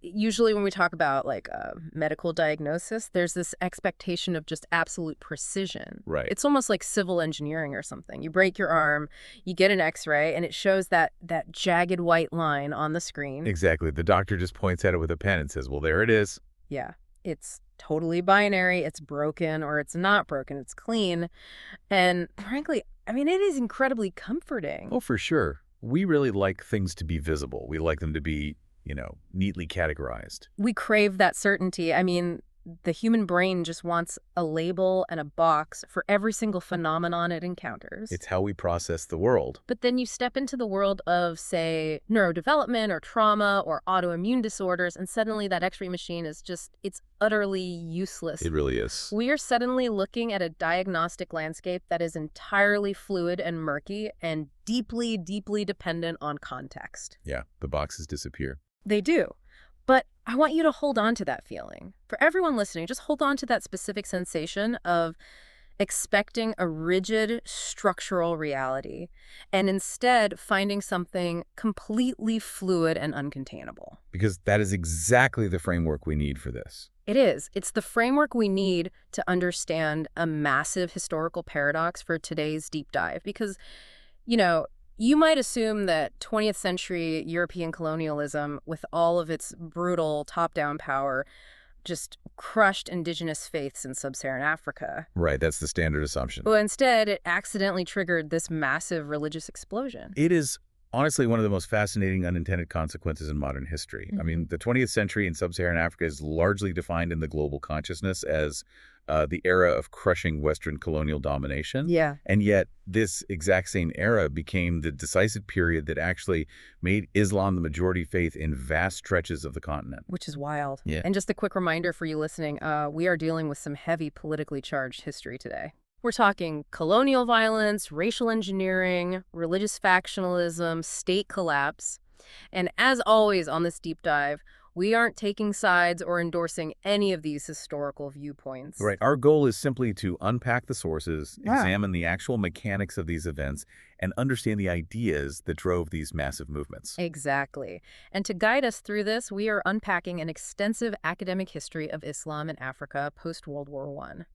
Usually when we talk about like medical diagnosis, there's this expectation of just absolute precision. Right. It's almost like civil engineering or something. You break your arm, you get an X-ray, and it shows that jagged white line on the screen. Exactly. The doctor just points at it with a pen and says, well, there it is. Yeah, it's totally binary. It's broken or it's not broken. It's clean. And frankly, I mean, it is incredibly comforting. Oh, for sure. We really like things to be visible. We like them to be, neatly categorized. We crave that certainty. I mean, the human brain just wants a label and a box for every single phenomenon it encounters. It's how we process the world. But then you step into the world of, say, neurodevelopment or trauma or autoimmune disorders, and suddenly that X-ray machine is it's utterly useless. It really is. We are suddenly looking at a diagnostic landscape that is entirely fluid and murky and deeply, deeply dependent on context. Yeah, the boxes disappear. They do. But I want you to hold on to that feeling. For everyone listening, just hold on to that specific sensation of expecting a rigid structural reality and instead finding something completely fluid and uncontainable. Because that is exactly the framework we need for this. It is. It's the framework we need to understand a massive historical paradox for today's deep dive. Because, you might assume that 20th century European colonialism, with all of its brutal top-down power, just crushed indigenous faiths in Sub-Saharan Africa. Right, that's the standard assumption. Well, instead, it accidentally triggered this massive religious explosion. It is honestly one of the most fascinating unintended consequences in modern history. I mean, the 20th century in Sub-Saharan Africa is largely defined in the global consciousness as the era of crushing Western colonial domination. Yeah. And yet this exact same era became the decisive period that actually made Islam the majority faith in vast stretches of the continent. Which is wild. Yeah. And just a quick reminder for you listening, we are dealing with some heavy politically charged history today. We're talking colonial violence, racial engineering, religious factionalism, state collapse. And as always on this deep dive, we aren't taking sides or endorsing any of these historical viewpoints. Right. Our goal is simply to unpack the sources, examine the actual mechanics of these events, and understand the ideas that drove these massive movements. Exactly. And to guide us through this, we are unpacking an extensive academic history of Islam in Africa post-World War I.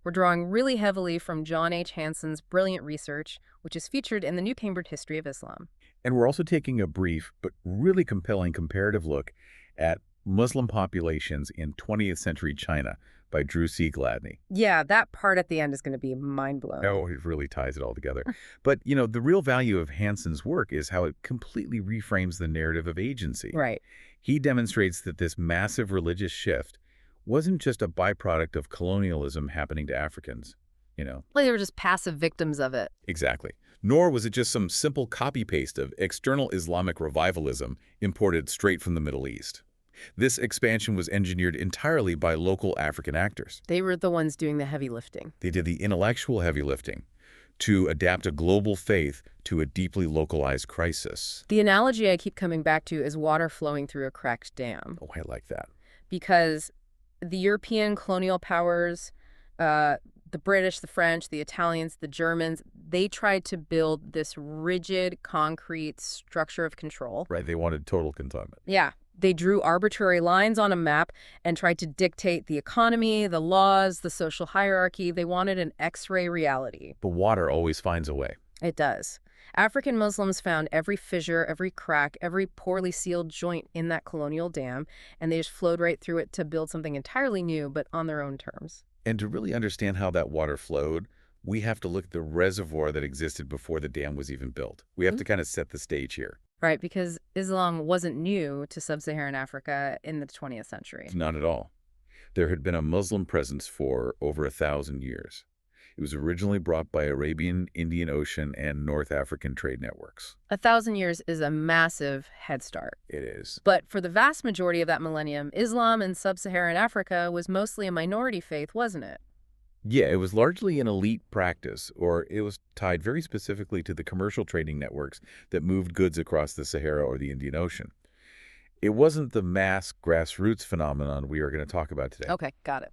We're drawing really heavily from John H. Hansen's brilliant research, which is featured in the New Cambridge History of Islam. And we're also taking a brief but really compelling comparative look at Muslim populations in 20th century China by Drew C. Gladney. Yeah, that part at the end is going to be mind-blowing. Oh, it really ties it all together. But, the real value of Hansen's work is how it completely reframes the narrative of agency. Right. He demonstrates that this massive religious shift wasn't just a byproduct of colonialism happening to Africans, Like they were just passive victims of it. Exactly. Nor was it just some simple copy-paste of external Islamic revivalism imported straight from the Middle East. This expansion was engineered entirely by local African actors. They were the ones doing the heavy lifting. They did the intellectual heavy lifting to adapt a global faith to a deeply localized crisis. The analogy I keep coming back to is water flowing through a cracked dam. Oh, I like that. Because the European colonial powers, the British, the French, the Italians, the Germans, they tried to build this rigid, concrete structure of control. Right, they wanted total containment. Yeah. They drew arbitrary lines on a map and tried to dictate the economy, the laws, the social hierarchy. They wanted an X-ray reality. But water always finds a way. It does. African Muslims found every fissure, every crack, every poorly sealed joint in that colonial dam, and they just flowed right through it to build something entirely new, but on their own terms. And to really understand how that water flowed, we have to look at the reservoir that existed before the dam was even built. We have to kind of set the stage here. Right, because Islam wasn't new to Sub-Saharan Africa in the 20th century. Not at all. There had been a Muslim presence for over 1,000 years. It was originally brought by Arabian, Indian Ocean, and North African trade networks. 1,000 years is a massive head start. It is. But for the vast majority of that millennium, Islam in Sub-Saharan Africa was mostly a minority faith, wasn't it? Yeah, it was largely an elite practice, or it was tied very specifically to the commercial trading networks that moved goods across the Sahara or the Indian Ocean. It wasn't the mass grassroots phenomenon we are going to talk about today. Okay, got it.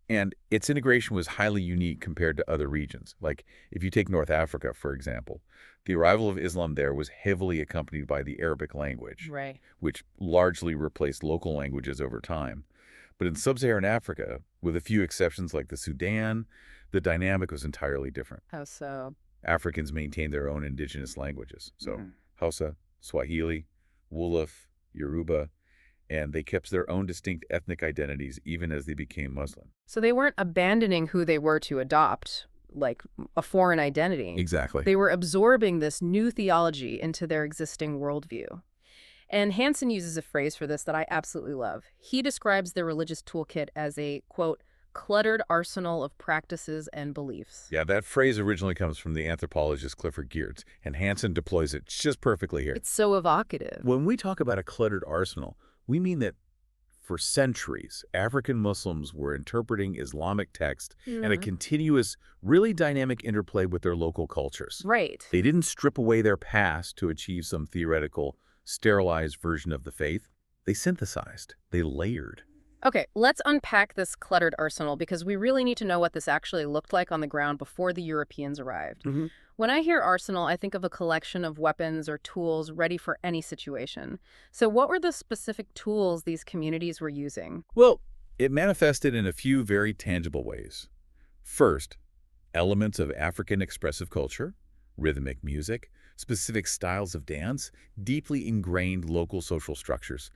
And its integration was highly unique compared to other regions. Like, if you take North Africa, for example, the arrival of Islam there was heavily accompanied by the Arabic language, Right. which largely replaced local languages over time. But in Sub-Saharan Africa, with a few exceptions like the Sudan, the dynamic was entirely different. How so? Africans maintained their own indigenous languages. So Mm. Hausa, Swahili, Wolof, Yoruba, and they kept their own distinct ethnic identities even as they became Muslim. So they weren't abandoning who they were to adopt, like a foreign identity. Exactly. They were absorbing this new theology into their existing worldview. And Hansen uses a phrase for this that I absolutely love. He describes their religious toolkit as a, quote, cluttered arsenal of practices and beliefs. Yeah, that phrase originally comes from the anthropologist Clifford Geertz, and Hansen deploys it just perfectly here. It's so evocative. When we talk about a cluttered arsenal, we mean that for centuries, African Muslims were interpreting Islamic text and a continuous, really dynamic interplay with their local cultures. Right. They didn't strip away their past to achieve some theoretical, sterilized version of the faith. They synthesized. They layered. Okay, let's unpack this cluttered arsenal because we really need to know what this actually looked like on the ground before the Europeans arrived. When I hear arsenal, I think of a collection of weapons or tools ready for any situation. So what were the specific tools these communities were using? Well, it manifested in a few very tangible ways. First, elements of African expressive culture, rhythmic music, specific styles of dance, deeply ingrained local social structures.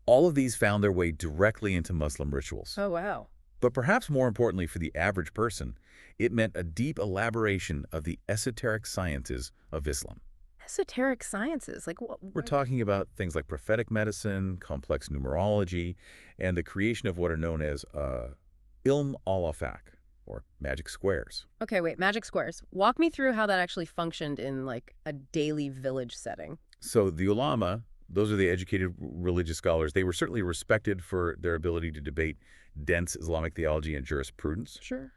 All of these found their way directly into Muslim rituals. Oh, wow. But perhaps more importantly for the average person, it meant a deep elaboration of the esoteric sciences of Islam. Esoteric sciences, like what? We're talking about things like prophetic medicine, complex numerology, and the creation of what are known as ilm al-afaq, or magic squares. Okay, wait, magic squares. Walk me through how that actually functioned in like a daily village setting. So the ulama, those are the educated religious scholars, they were certainly respected for their ability to debate dense Islamic theology and jurisprudence. Sure.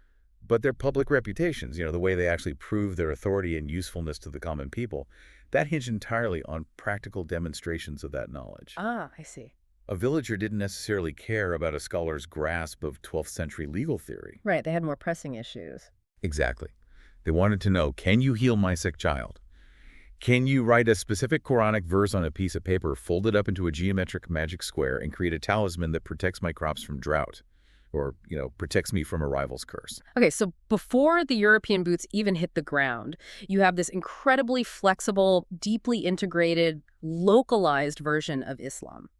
But their public reputations, the way they actually prove their authority and usefulness to the common people, that hinged entirely on practical demonstrations of that knowledge. Ah, I see. A villager didn't necessarily care about a scholar's grasp of 12th century legal theory. Right, they had more pressing issues. Exactly. They wanted to know, can you heal my sick child? Can you write a specific Quranic verse on a piece of paper, fold it up into a geometric magic square, and create a talisman that protects my crops from drought? Or, protects me from a rival's curse. Okay, so before the European boots even hit the ground, you have this incredibly flexible, deeply integrated, localized version of Islam.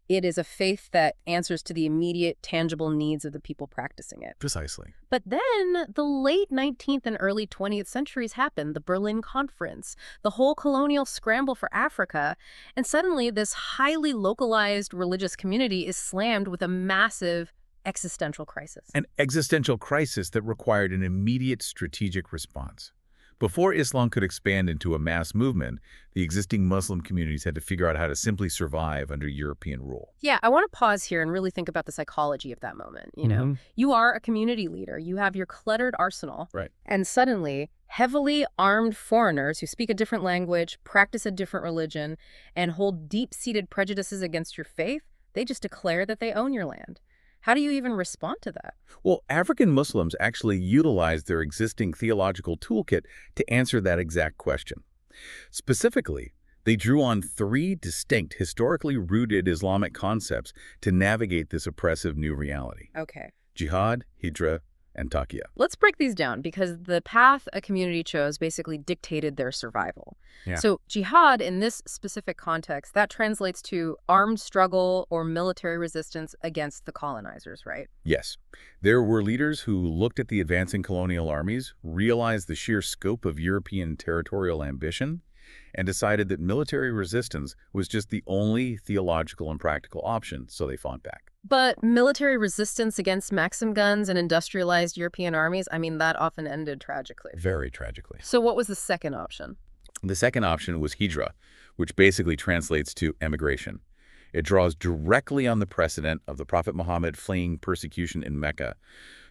It is a faith that answers to the immediate, tangible needs of the people practicing it. Precisely. But then the late 19th and early 20th centuries happened, the Berlin Conference, the whole colonial scramble for Africa, and suddenly this highly localized religious community is slammed with a massive existential crisis. An existential crisis that required an immediate strategic response. Before Islam could expand into a mass movement, the existing Muslim communities had to figure out how to simply survive under European rule. Yeah, I want to pause here and really think about the psychology of that moment. You are a community leader. You have your cluttered arsenal. Right. And suddenly, heavily armed foreigners who speak a different language, practice a different religion, and hold deep-seated prejudices against your faith, they just declare that they own your land. How do you even respond to that? Well, African Muslims actually utilized their existing theological toolkit to answer that exact question. Specifically, they drew on three distinct, historically rooted Islamic concepts to navigate this oppressive new reality. Okay. Jihad, hijra, and taqiyya. Let's break these down because the path a community chose basically dictated their survival. Yeah. So jihad, in this specific context, that translates to armed struggle or military resistance against the colonizers, right? Yes. There were leaders who looked at the advancing colonial armies, realized the sheer scope of European territorial ambition, and decided that military resistance was just the only theological and practical option, so they fought back. But military resistance against Maxim guns and industrialized European armies, that often ended tragically. Very tragically. So what was the second option? The second option was hijra, which basically translates to emigration. It draws directly on the precedent of the Prophet Muhammad fleeing persecution in Mecca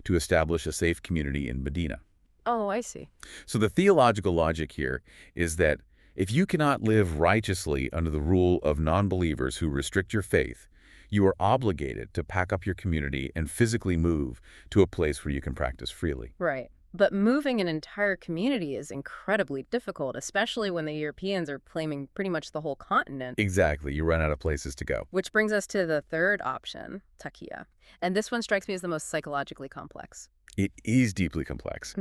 to establish a safe community in Medina. Oh, I see. So the theological logic here is that if you cannot live righteously under the rule of non-believers who restrict your faith, You are obligated to pack up your community and physically move to a place where you can practice freely. Right. But moving an entire community is incredibly difficult, especially when the Europeans are claiming pretty much the whole continent. Exactly. You run out of places to go. Which brings us to the third option, taqiyya. And this one strikes me as the most psychologically complex. It is deeply complex.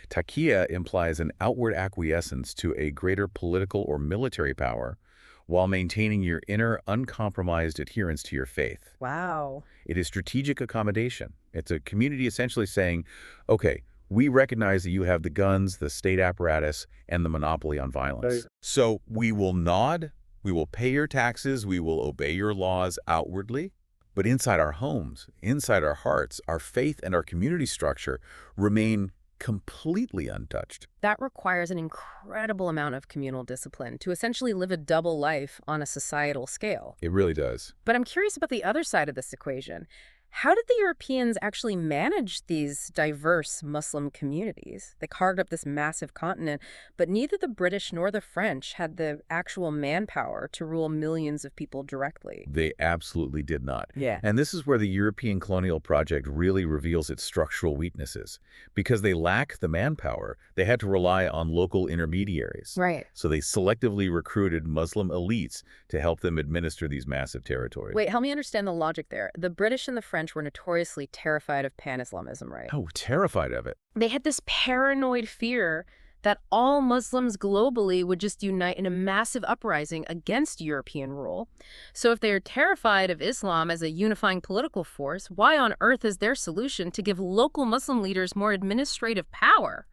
Taqiyya implies an outward acquiescence to a greater political or military power while maintaining your inner, uncompromised adherence to your faith. Wow. It is strategic accommodation. It's a community essentially saying, okay, we recognize that you have the guns, the state apparatus, and the monopoly on violence. Right. So we will nod, we will pay your taxes, we will obey your laws outwardly, but inside our homes, inside our hearts, our faith and our community structure remain completely untouched. That requires an incredible amount of communal discipline to essentially live a double life on a societal scale. It really does. But I'm curious about the other side of this equation. How did the Europeans actually manage these diverse Muslim communities? They carved up this massive continent, but neither the British nor the French had the actual manpower to rule millions of people directly. They absolutely did not. Yeah. And this is where the European colonial project really reveals its structural weaknesses. Because they lack the manpower, they had to rely on local intermediaries. Right. So they selectively recruited Muslim elites to help them administer these massive territories. Wait, help me understand the logic there. The British and the French were notoriously terrified of pan-Islamism, right? Oh, terrified of it. They had this paranoid fear that all Muslims globally would just unite in a massive uprising against European rule. So if they are terrified of Islam as a unifying political force, why on earth is their solution to give local Muslim leaders more administrative power?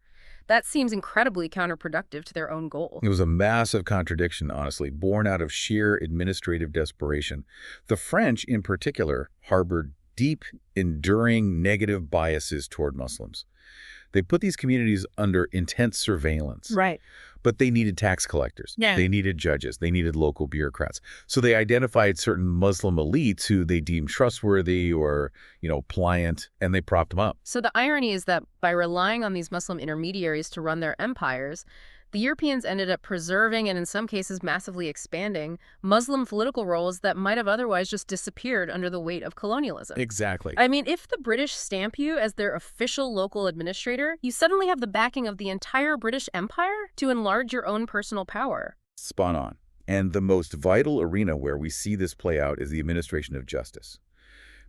That seems incredibly counterproductive to their own goal. It was a massive contradiction, honestly, born out of sheer administrative desperation. The French, in particular, harbored deep, enduring negative biases toward Muslims. They put these communities under intense surveillance. Right. But they needed tax collectors. Yeah. They needed judges. They needed local bureaucrats. So they identified certain Muslim elites who they deemed trustworthy or, pliant, and they propped them up. So the irony is that by relying on these Muslim intermediaries to run their empires, the Europeans ended up preserving and in some cases massively expanding Muslim political roles that might have otherwise just disappeared under the weight of colonialism. Exactly. I mean, if the British stamp you as their official local administrator, you suddenly have the backing of the entire British Empire to enlarge your own personal power. Spot on. And the most vital arena where we see this play out is the administration of justice.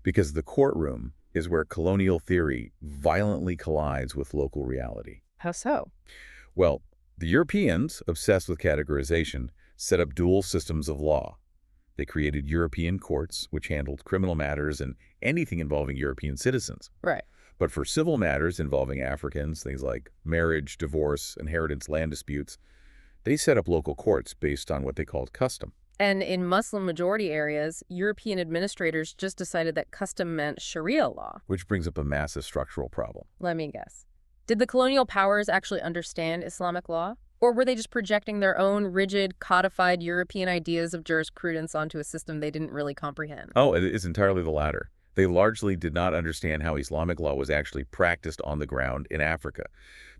Because the courtroom is where colonial theory violently collides with local reality. How so? Well, the Europeans, obsessed with categorization, set up dual systems of law. They created European courts, which handled criminal matters and anything involving European citizens. Right. But for civil matters involving Africans, things like marriage, divorce, inheritance, land disputes, they set up local courts based on what they called custom. And in Muslim-majority areas, European administrators just decided that custom meant Sharia law. Which brings up a massive structural problem. Let me guess. Did the colonial powers actually understand Islamic law? Or were they just projecting their own rigid, codified European ideas of jurisprudence onto a system they didn't really comprehend? Oh, it is entirely the latter. They largely did not understand how Islamic law was actually practiced on the ground in Africa.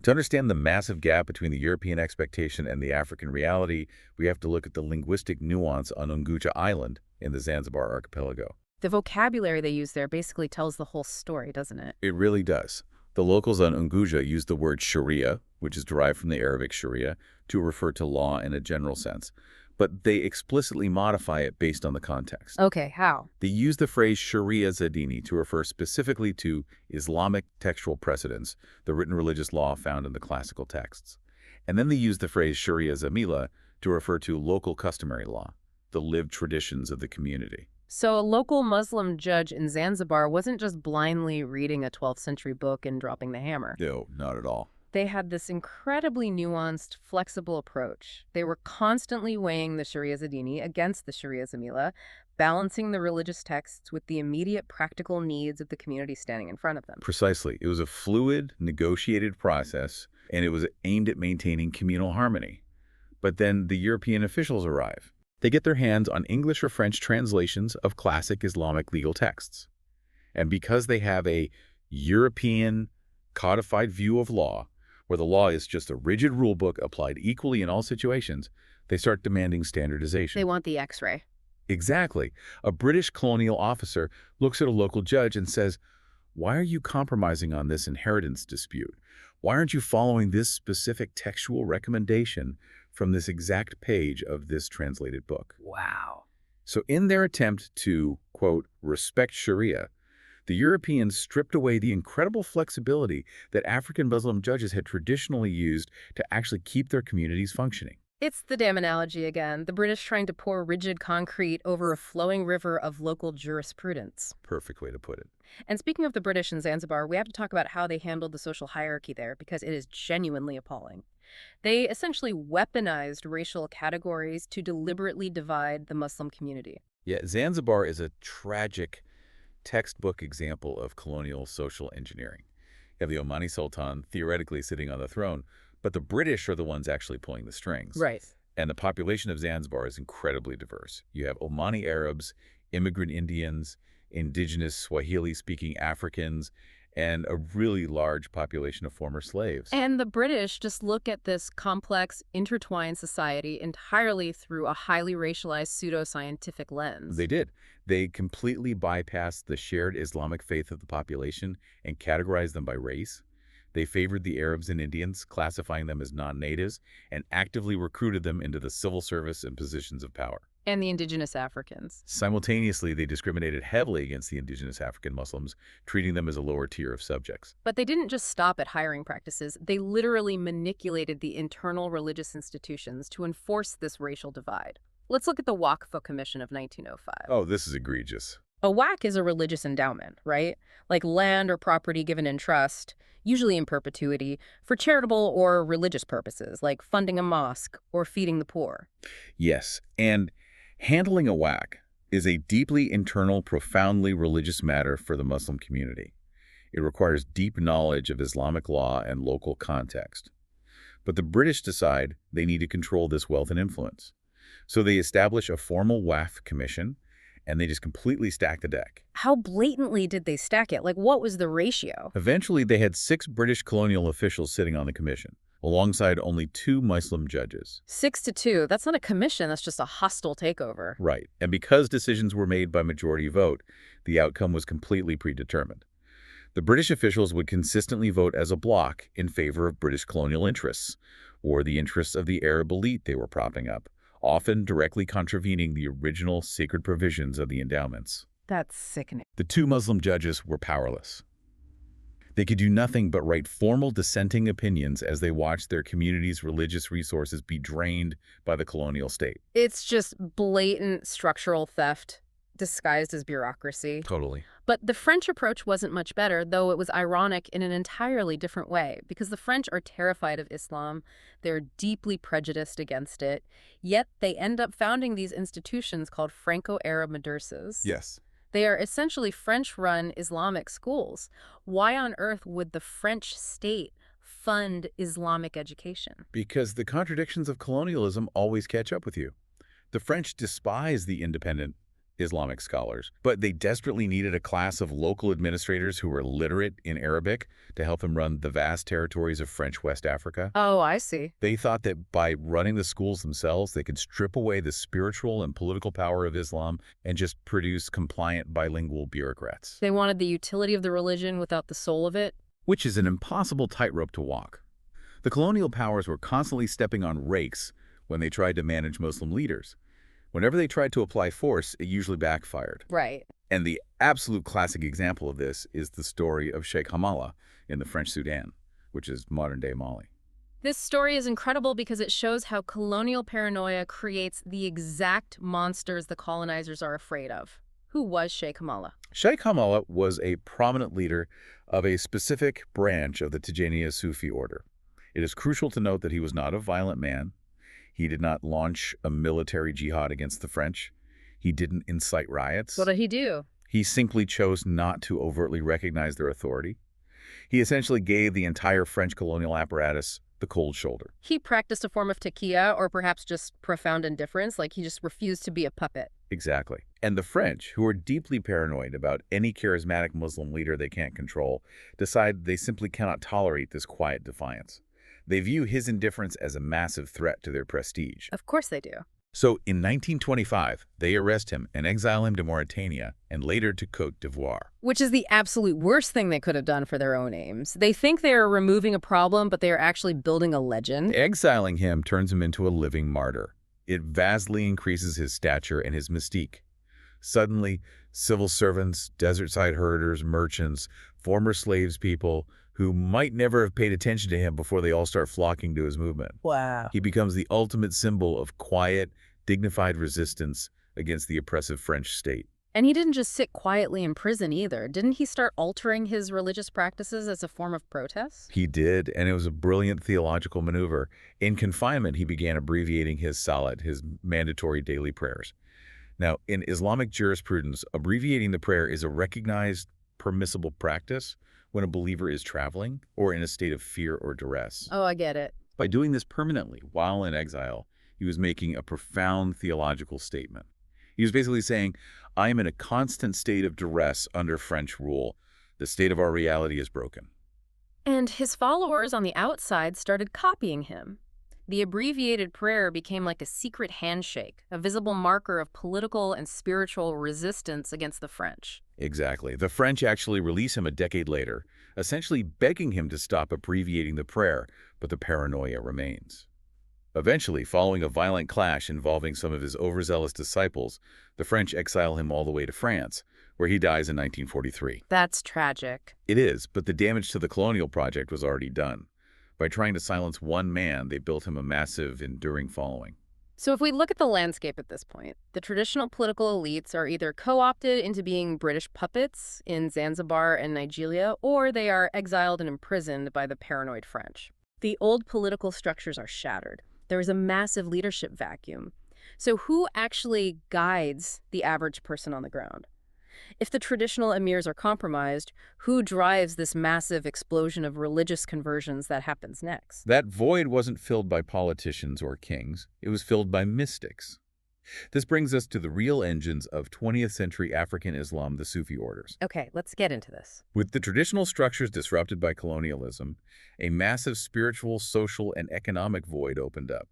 To understand the massive gap between the European expectation and the African reality, we have to look at the linguistic nuance on Unguja Island in the Zanzibar archipelago. The vocabulary they use there basically tells the whole story, doesn't it? It really does. The locals on Unguja use the word Sharia, which is derived from the Arabic Sharia, to refer to law in a general sense. But they explicitly modify it based on the context. Okay, how? They use the phrase Sharia Zadini to refer specifically to Islamic textual precedents, the written religious law found in the classical texts. And then they use the phrase Sharia Zamila to refer to local customary law, the lived traditions of the community. So a local Muslim judge in Zanzibar wasn't just blindly reading a 12th century book and dropping the hammer. No, not at all. They had this incredibly nuanced, flexible approach. They were constantly weighing the Sharia Zadini against the Sharia Zamila, balancing the religious texts with the immediate practical needs of the community standing in front of them. Precisely. It was a fluid, negotiated process, and it was aimed at maintaining communal harmony. But then the European officials arrive. They get their hands on English or French translations of classic Islamic legal texts. And because they have a European codified view of law, where the law is just a rigid rule book applied equally in all situations, they start demanding standardization. They want the X-ray. Exactly. A British colonial officer looks at a local judge and says, "Why are you compromising on this inheritance dispute? Why aren't you following this specific textual recommendation from this exact page of this translated book?" Wow. So in their attempt to, quote, respect Sharia, the Europeans stripped away the incredible flexibility that African Muslim judges had traditionally used to actually keep their communities functioning. It's the dam analogy again, the British trying to pour rigid concrete over a flowing river of local jurisprudence. Perfect way to put it. And speaking of the British in Zanzibar, we have to talk about how they handled the social hierarchy there because it is genuinely appalling. They essentially weaponized racial categories to deliberately divide the Muslim community. Yeah, Zanzibar is a tragic textbook example of colonial social engineering. You have the Omani Sultan theoretically sitting on the throne, but the British are the ones actually pulling the strings. Right. And the population of Zanzibar is incredibly diverse. You have Omani Arabs, immigrant Indians, indigenous Swahili-speaking Africans, and a really large population of former slaves. And the British just look at this complex, intertwined society entirely through a highly racialized pseudoscientific lens. They did. They completely bypassed the shared Islamic faith of the population and categorized them by race. They favored the Arabs and Indians, classifying them as non-natives, and actively recruited them into the civil service and positions of power. And the indigenous Africans. Simultaneously, they discriminated heavily against the indigenous African Muslims, treating them as a lower tier of subjects. But they didn't just stop at hiring practices. They literally manipulated the internal religious institutions to enforce this racial divide. Let's look at the Waqf Commission of 1905. Oh, this is egregious. A waqf is a religious endowment, right? Like land or property given in trust, usually in perpetuity, for charitable or religious purposes, like funding a mosque or feeding the poor. Yes, and handling a waqf is a deeply internal, profoundly religious matter for the Muslim community. It requires deep knowledge of Islamic law and local context. But the British decide they need to control this wealth and influence. So they establish a formal waqf commission, and they just completely stack the deck. How blatantly did they stack it? Like, what was the ratio? Eventually, they had 6 British colonial officials sitting on the commission, alongside only 2 Muslim judges. 6-2. That's not a commission. That's just a hostile takeover. Right. And because decisions were made by majority vote, the outcome was completely predetermined. The British officials would consistently vote as a bloc in favor of British colonial interests, or the interests of the Arab elite they were propping up, often directly contravening the original sacred provisions of the endowments. That's sickening. The 2 Muslim judges were powerless. They could do nothing but write formal dissenting opinions as they watched their community's religious resources be drained by the colonial state. It's just blatant structural theft disguised as bureaucracy. Totally. But the French approach wasn't much better, though it was ironic in an entirely different way, because the French are terrified of Islam, they're deeply prejudiced against it, yet they end up founding these institutions called Franco-Arab madrasas. Yes. They are essentially French-run Islamic schools. Why on earth would the French state fund Islamic education? Because the contradictions of colonialism always catch up with you. The French despise the independent Islamic scholars, but they desperately needed a class of local administrators who were literate in Arabic to help them run the vast territories of French West Africa. Oh, I see. They thought that by running the schools themselves, they could strip away the spiritual and political power of Islam and just produce compliant bilingual bureaucrats. They wanted the utility of the religion without the soul of it. Which is an impossible tightrope to walk. The colonial powers were constantly stepping on rakes when they tried to manage Muslim leaders. Whenever they tried to apply force, it usually backfired. Right. And the absolute classic example of this is the story of Sheikh Hamala in the French Sudan, which is modern-day Mali. This story is incredible because it shows how colonial paranoia creates the exact monsters the colonizers are afraid of. Who was Sheikh Hamala? Sheikh Hamala was a prominent leader of a specific branch of the Tijaniya Sufi order. It is crucial to note that he was not a violent man. He did not launch a military jihad against the French. He didn't incite riots. What did he do? He simply chose not to overtly recognize their authority. He essentially gave the entire French colonial apparatus the cold shoulder. He practiced a form of taqiyya, or perhaps just profound indifference, like he just refused to be a puppet. Exactly. And the French, who are deeply paranoid about any charismatic Muslim leader they can't control, decide they simply cannot tolerate this quiet defiance. They view his indifference as a massive threat to their prestige. Of course they do. So in 1925, they arrest him and exile him to Mauritania and later to Côte d'Ivoire. Which is the absolute worst thing they could have done for their own aims. They think they are removing a problem, but they are actually building a legend. Exiling him turns him into a living martyr. It vastly increases his stature and his mystique. Suddenly, civil servants, desert-side herders, merchants, former slaves people who might never have paid attention to him before they all start flocking to his movement. Wow. He becomes the ultimate symbol of quiet, dignified resistance against the oppressive French state. And he didn't just sit quietly in prison either. Didn't he start altering his religious practices as a form of protest? He did, and it was a brilliant theological maneuver. In confinement, he began abbreviating his salat, his mandatory daily prayers. Now, in Islamic jurisprudence, abbreviating the prayer is a recognized, permissible practice when a believer is traveling or in a state of fear or duress. Oh, I get it. By doing this permanently while in exile, he was making a profound theological statement. He was basically saying, I am in a constant state of duress under French rule. The state of our reality is broken. And his followers on the outside started copying him. The abbreviated prayer became like a secret handshake, a visible marker of political and spiritual resistance against the French. Exactly. The French actually release him a decade later, essentially begging him to stop abbreviating the prayer, but the paranoia remains. Eventually, following a violent clash involving some of his overzealous disciples, the French exile him all the way to France, where he dies in 1943. That's tragic. It is, but the damage to the colonial project was already done. By trying to silence one man, they built him a massive, enduring following. So if we look at the landscape at this point, the traditional political elites are either co-opted into being British puppets in Zanzibar and Nigeria, or they are exiled and imprisoned by the paranoid French. The old political structures are shattered. There is a massive leadership vacuum. So who actually guides the average person on the ground? If the traditional emirs are compromised, who drives this massive explosion of religious conversions that happens next? That void wasn't filled by politicians or kings. It was filled by mystics. This brings us to the real engines of 20th century African Islam, the Sufi orders. Okay, let's get into this. With the traditional structures disrupted by colonialism, a massive spiritual, social, and economic void opened up.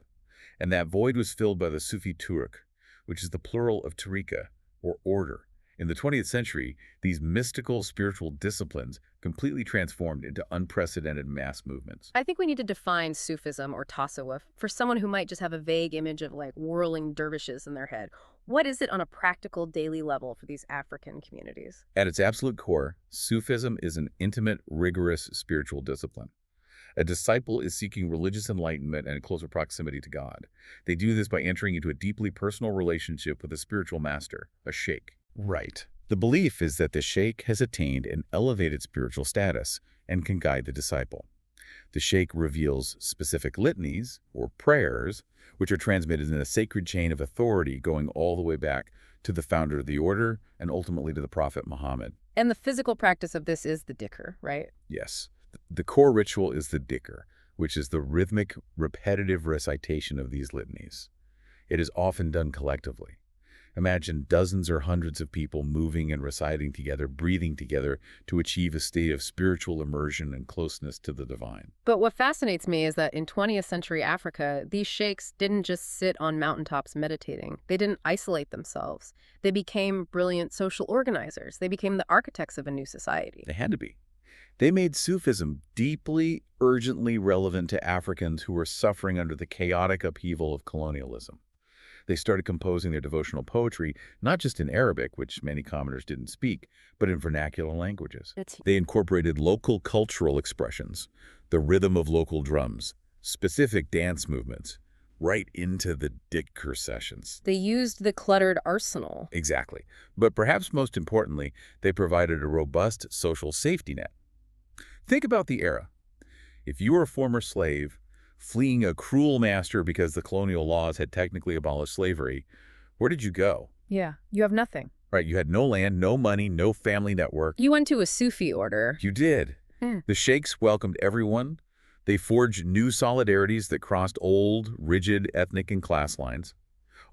And that void was filled by the Sufi Turk, which is the plural of tariqa, or order. In the 20th century, these mystical spiritual disciplines completely transformed into unprecedented mass movements. I think we need to define Sufism or Tasawwuf for someone who might just have a vague image of like whirling dervishes in their head. What is it on a practical daily level for these African communities? At its absolute core, Sufism is an intimate, rigorous spiritual discipline. A disciple is seeking religious enlightenment and closer proximity to God. They do this by entering into a deeply personal relationship with a spiritual master, a sheikh. Right. The belief is that the sheikh has attained an elevated spiritual status and can guide the disciple. The sheikh reveals specific litanies, or prayers, which are transmitted in a sacred chain of authority going all the way back to the founder of the order and ultimately to the Prophet Muhammad. And the physical practice of this is the dhikr, right? Yes. The core ritual is the dhikr, which is the rhythmic, repetitive recitation of these litanies. It is often done collectively. Imagine dozens or hundreds of people moving and reciting together, breathing together to achieve a state of spiritual immersion and closeness to the divine. But what fascinates me is that in 20th century Africa, these sheikhs didn't just sit on mountaintops meditating. They didn't isolate themselves. They became brilliant social organizers. They became the architects of a new society. They had to be. They made Sufism deeply, urgently relevant to Africans who were suffering under the chaotic upheaval of colonialism. They started composing their devotional poetry, not just in Arabic, which many commoners didn't speak, but in vernacular languages. They incorporated local cultural expressions, the rhythm of local drums, specific dance movements, right into the dhikr sessions. They used the cluttered arsenal. Exactly. But perhaps most importantly, they provided a robust social safety net. Think about the era. If you were a former slave, fleeing a cruel master because the colonial laws had technically abolished slavery, where did you go? Yeah, you have nothing. Right, you had no land, no money, no family network. You went to a Sufi order. You did. The sheikhs welcomed everyone. They forged new solidarities that crossed old, rigid ethnic and class lines.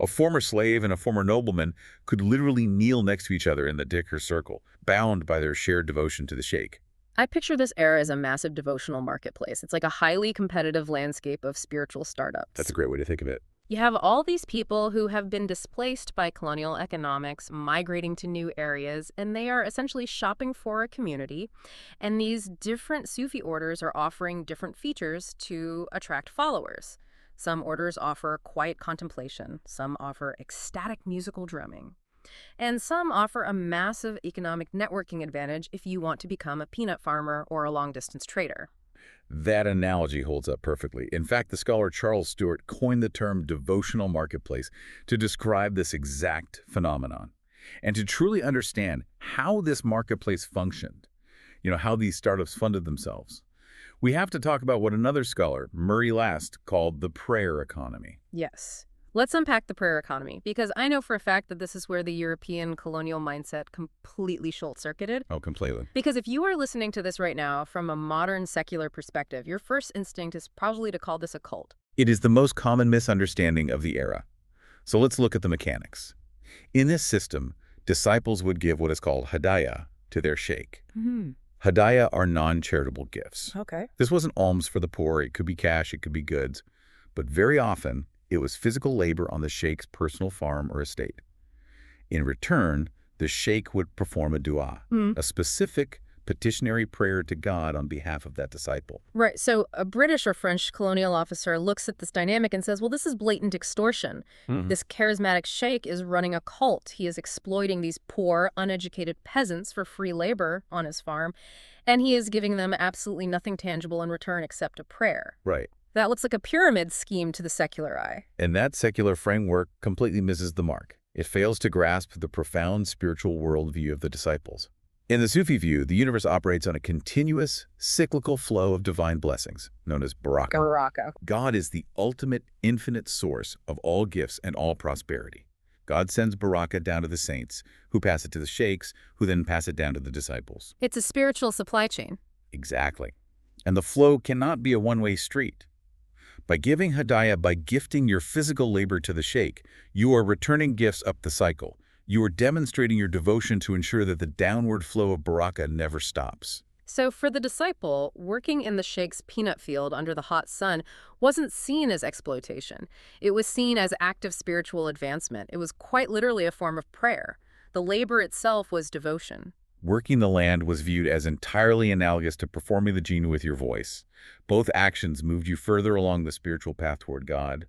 A former slave and a former nobleman could literally kneel next to each other in the dhikr circle, bound by their shared devotion to the sheikh. I picture this era as a massive devotional marketplace. It's like a highly competitive landscape of spiritual startups. That's a great way to think of it. You have all these people who have been displaced by colonial economics, migrating to new areas, and they are essentially shopping for a community. And these different Sufi orders are offering different features to attract followers. Some orders offer quiet contemplation, some offer ecstatic musical drumming, and some offer a massive economic networking advantage if you want to become a peanut farmer or a long-distance trader. That analogy holds up perfectly. In fact, the scholar Charles Stewart coined the term devotional marketplace to describe this exact phenomenon. And to truly understand how this marketplace functioned, how these startups funded themselves, we have to talk about what another scholar, Murray Last, called the prayer economy. Yes. Let's unpack the prayer economy, because I know for a fact that this is where the European colonial mindset completely short-circuited. Oh, completely. Because if you are listening to this right now from a modern secular perspective, your first instinct is probably to call this a cult. It is the most common misunderstanding of the era. So let's look at the mechanics. In this system, disciples would give what is called hadaya to their sheikh. Hadaya are non-charitable gifts. Okay. This wasn't alms for the poor. It could be cash, it could be goods. But very often, it was physical labor on the sheikh's personal farm or estate. In return, the sheikh would perform a dua, a specific petitionary prayer to God on behalf of that disciple. Right. So a British or French colonial officer looks at this dynamic and says, well, this is blatant extortion. This charismatic sheikh is running a cult. He is exploiting these poor, uneducated peasants for free labor on his farm, and he is giving them absolutely nothing tangible in return except a prayer. Right. That looks like a pyramid scheme to the secular eye. And that secular framework completely misses the mark. It fails to grasp the profound spiritual worldview of the disciples. In the Sufi view, the universe operates on a continuous, cyclical flow of divine blessings, known as baraka. God is the ultimate, infinite source of all gifts and all prosperity. God sends baraka down to the saints, who pass it to the sheikhs, who then pass it down to the disciples. It's a spiritual supply chain. Exactly. And the flow cannot be a one-way street. By giving hadaya, by gifting your physical labor to the sheikh, you are returning gifts up the cycle. You are demonstrating your devotion to ensure that the downward flow of baraka never stops. So for the disciple, working in the sheikh's peanut field under the hot sun wasn't seen as exploitation. It was seen as active spiritual advancement. It was quite literally a form of prayer. The labor itself was devotion. Working the land was viewed as entirely analogous to performing the jinn with your voice. Both actions moved you further along the spiritual path toward God.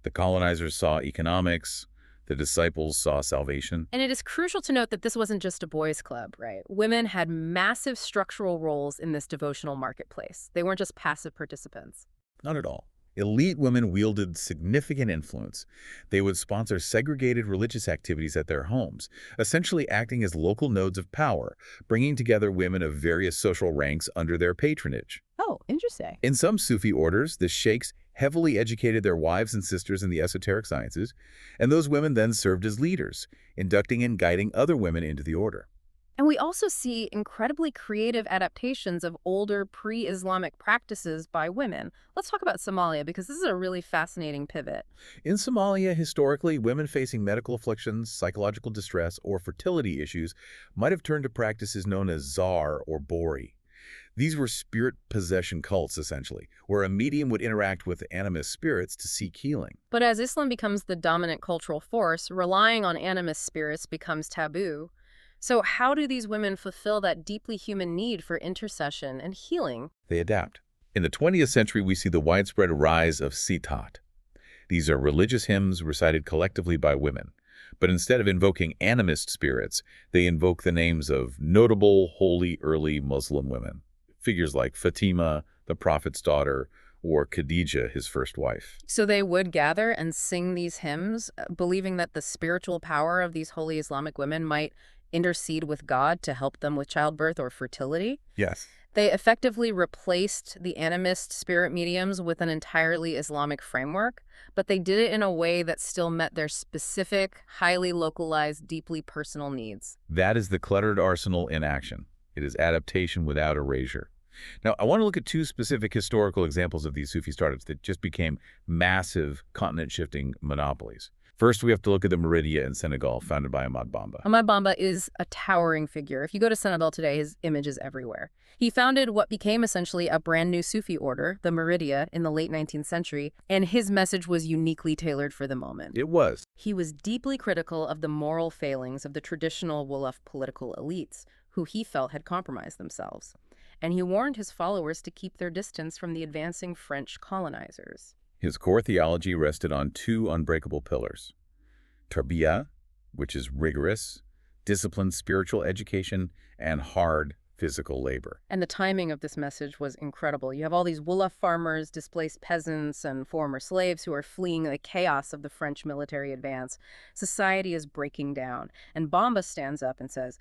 The colonizers saw economics. The disciples saw salvation. And it is crucial to note that this wasn't just a boys' club, right? Women had massive structural roles in this devotional marketplace. They weren't just passive participants. Not at all. Elite women wielded significant influence. They would sponsor segregated religious activities at their homes, essentially acting as local nodes of power, bringing together women of various social ranks under their patronage. Oh, interesting. In some Sufi orders, the sheikhs heavily educated their wives and sisters in the esoteric sciences, and those women then served as leaders, inducting and guiding other women into the order. And we also see incredibly creative adaptations of older pre-Islamic practices by women. Let's talk about Somalia, because this is a really fascinating pivot. In Somalia, historically, women facing medical afflictions, psychological distress, or fertility issues might have turned to practices known as zar or bori. These were spirit possession cults, essentially, where a medium would interact with animist spirits to seek healing. But as Islam becomes the dominant cultural force, relying on animist spirits becomes taboo. So how do these women fulfill that deeply human need for intercession and healing? They adapt. In the 20th century, we see the widespread rise of sitat. These are religious hymns recited collectively by women. But instead of invoking animist spirits, they invoke the names of notable, holy, early Muslim women. Figures like Fatima, the Prophet's daughter, or Khadija, his first wife. So they would gather and sing these hymns, believing that the spiritual power of these holy Islamic women might intercede with God to help them with childbirth or fertility. Yes. They effectively replaced the animist spirit mediums with an entirely Islamic framework, but they did it in a way that still met their specific, highly localized, deeply personal needs. That is the cluttered arsenal in action. It is adaptation without erasure. Now, I want to look at two specific historical examples of these Sufi startups that just became massive continent-shifting monopolies. First, we have to look at the Meridia in Senegal, founded by Ahmad Bamba. Ahmad Bamba is a towering figure. If you go to Senegal today, his image is everywhere. He founded what became essentially a brand new Sufi order, the Meridia, in the late 19th century, and his message was uniquely tailored for the moment. It was. He was deeply critical of the moral failings of the traditional Wolof political elites, who he felt had compromised themselves. And he warned his followers to keep their distance from the advancing French colonizers. His core theology rested on two unbreakable pillars: tarbiyah, which is rigorous, disciplined spiritual education, and hard physical labor. And the timing of this message was incredible. You have all these Wolof farmers, displaced peasants, and former slaves who are fleeing the chaos of the French military advance. Society is breaking down, and Bamba stands up and says,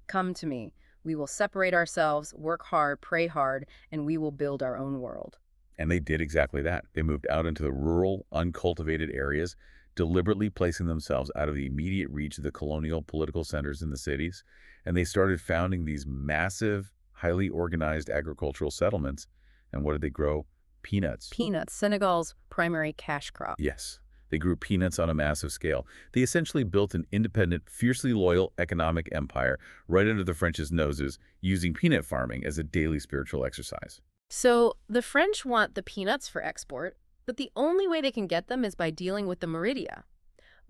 "Come to me. We will separate ourselves, work hard, pray hard, and we will build our own world." And they did exactly that. They moved out into the rural, uncultivated areas, deliberately placing themselves out of the immediate reach of the colonial political centers in the cities, and they started founding these massive, highly organized agricultural settlements. And what did they grow? Peanuts. Peanuts, Senegal's primary cash crop. Yes, they grew peanuts on a massive scale. They essentially built an independent, fiercely loyal economic empire right under the French's noses, using peanut farming as a daily spiritual exercise. So the French want the peanuts for export, but the only way they can get them is by dealing with the Meridia.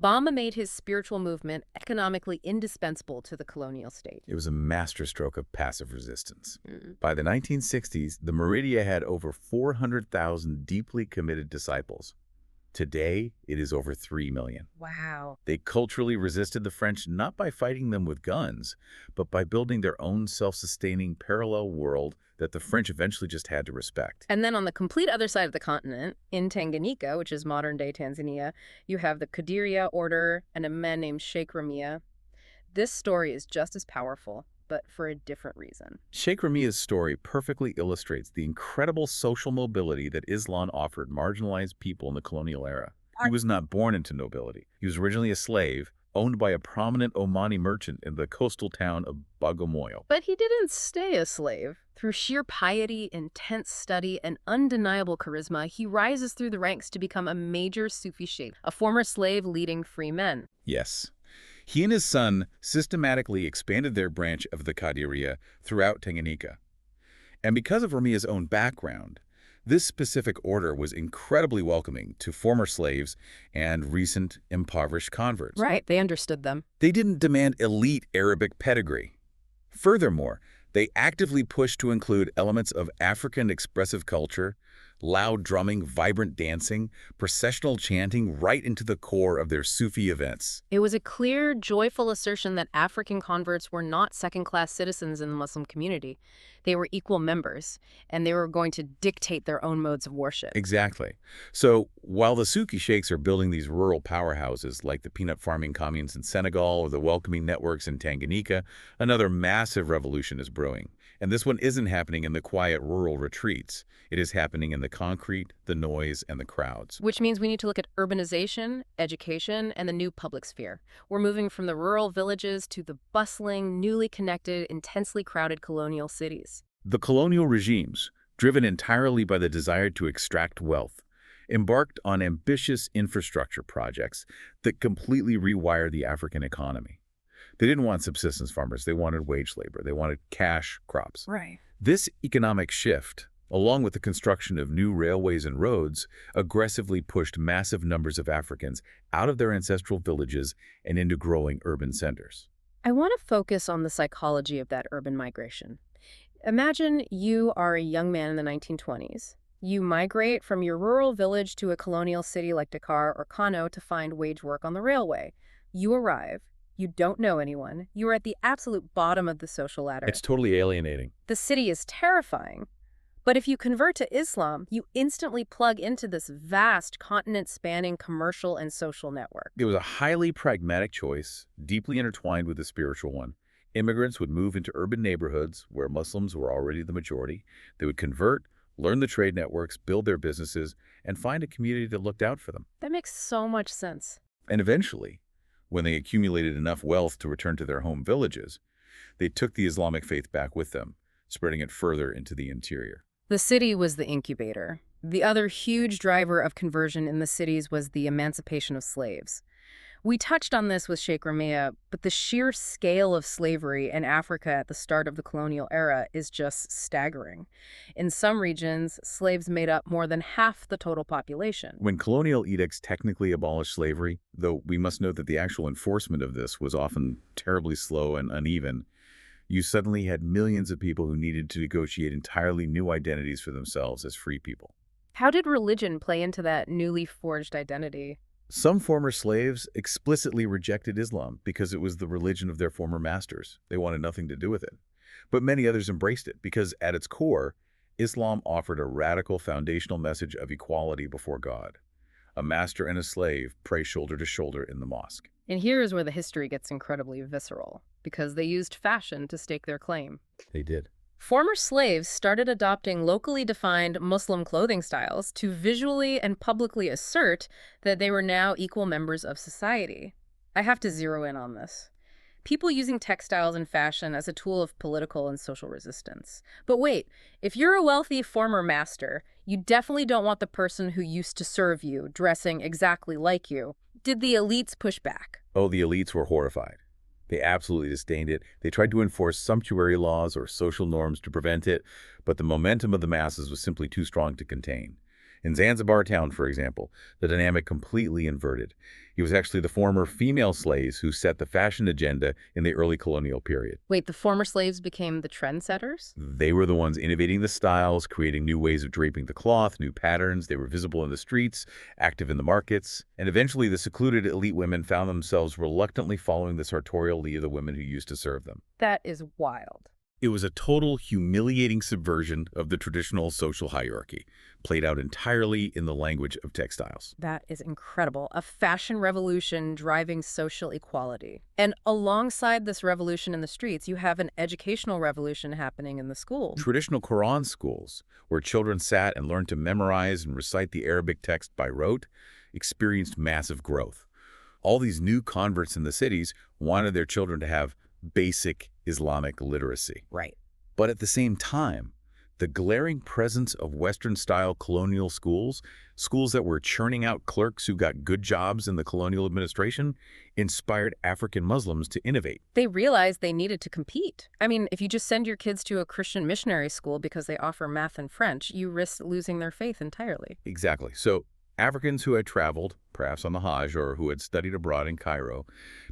Bamba made his spiritual movement economically indispensable to the colonial state. It was a masterstroke of passive resistance. By the 1960s, the Meridia had over 400,000 deeply committed disciples. Today, it is over 3 million. Wow. They culturally resisted the French not by fighting them with guns, but by building their own self-sustaining parallel world that the French eventually just had to respect. And then on the complete other side of the continent, in Tanganyika, which is modern-day Tanzania, you have the Qadiriya order and a man named Sheikh Ramia. This story is just as powerful, but for a different reason. Sheikh Ramia's story perfectly illustrates the incredible social mobility that Islam offered marginalized people in the colonial era. He was not born into nobility. He was originally a slave, owned by a prominent Omani merchant in the coastal town of Bagamoyo. But he didn't stay a slave. Through sheer piety, intense study, and undeniable charisma, he rises through the ranks to become a major Sufi sheikh, a former slave leading free men. Yes. He and his son systematically expanded their branch of the Qadiriya throughout Tanganyika. And because of Ramia's own background, this specific order was incredibly welcoming to former slaves and recent impoverished converts. Right, they understood them. They didn't demand elite Arabic pedigree. Furthermore, they actively pushed to include elements of African expressive culture, loud drumming, vibrant dancing, processional chanting right into the core of their Sufi events. It was a clear, joyful assertion that African converts were not second-class citizens in the Muslim community. They were equal members, and they were going to dictate their own modes of worship. Exactly. So while the Sufi sheikhs are building these rural powerhouses like the peanut farming communes in Senegal or the welcoming networks in Tanganyika, another massive revolution is brewing. And this one isn't happening in the quiet rural retreats. It is happening in the concrete, the noise, and the crowds. Which means we need to look at urbanization, education, and the new public sphere. We're moving from the rural villages to the bustling, newly connected, intensely crowded colonial cities. The colonial regimes, driven entirely by the desire to extract wealth, embarked on ambitious infrastructure projects that completely rewired the African economy. They didn't want subsistence farmers. They wanted wage labor. They wanted cash crops. Right. This economic shift, along with the construction of new railways and roads, aggressively pushed massive numbers of Africans out of their ancestral villages and into growing urban centers. I want to focus on the psychology of that urban migration. Imagine you are a young man in the 1920s. You migrate from your rural village to a colonial city like Dakar or Kano to find wage work on the railway. You arrive. You don't know anyone. You are at the absolute bottom of the social ladder. It's totally alienating. The city is terrifying. But if you convert to Islam, you instantly plug into this vast, continent-spanning commercial and social network. It was a highly pragmatic choice, deeply intertwined with the spiritual one. Immigrants would move into urban neighborhoods where Muslims were already the majority. They would convert, learn the trade networks, build their businesses, and find a community that looked out for them. That makes so much sense. And eventually, when they accumulated enough wealth to return to their home villages, they took the Islamic faith back with them, spreading it further into the interior. The city was the incubator. The other huge driver of conversion in the cities was the emancipation of slaves. We touched on this with Sheikh Ramia, but the sheer scale of slavery in Africa at the start of the colonial era is just staggering. In some regions, slaves made up more than half the total population. When colonial edicts technically abolished slavery, though we must note that the actual enforcement of this was often terribly slow and uneven, you suddenly had millions of people who needed to negotiate entirely new identities for themselves as free people. How did religion play into that newly forged identity? Some former slaves explicitly rejected Islam because it was the religion of their former masters. They wanted nothing to do with it. But many others embraced it because, at its core, Islam offered a radical foundational message of equality before God. A master and a slave pray shoulder to shoulder in the mosque. And here is where the history gets incredibly visceral, because they used fashion to stake their claim. They did. Former slaves started adopting locally defined Muslim clothing styles to visually and publicly assert that they were now equal members of society. I have to zero in on this. People using textiles and fashion as a tool of political and social resistance. But wait, if you're a wealthy former master, you definitely don't want the person who used to serve you dressing exactly like you. Did the elites push back? Oh, the elites were horrified. They absolutely disdained it. They tried to enforce sumptuary laws or social norms to prevent it, but the momentum of the masses was simply too strong to contain. In Zanzibar town, for example, the dynamic completely inverted. It was actually the former female slaves who set the fashion agenda in the early colonial period. Wait, the former slaves became the trendsetters? They were the ones innovating the styles, creating new ways of draping the cloth, new patterns. They were visible in the streets, active in the markets. And eventually, the secluded elite women found themselves reluctantly following the sartorial lead of the women who used to serve them. That is wild. It was a total humiliating subversion of the traditional social hierarchy, played out entirely in the language of textiles. That is incredible. A fashion revolution driving social equality. And alongside this revolution in the streets, you have an educational revolution happening in the schools. Traditional Quran schools, where children sat and learned to memorize and recite the Arabic text by rote, experienced massive growth. All these new converts in the cities wanted their children to have basic Islamic literacy. Right. But at the same time, the glaring presence of Western-style colonial schools, schools that were churning out clerks who got good jobs in the colonial administration, inspired African Muslims to innovate. They realized they needed to compete. I mean, if you just send your kids to a Christian missionary school because they offer math and French, you risk losing their faith entirely. Exactly. So Africans who had traveled, perhaps on the Hajj, or who had studied abroad in Cairo,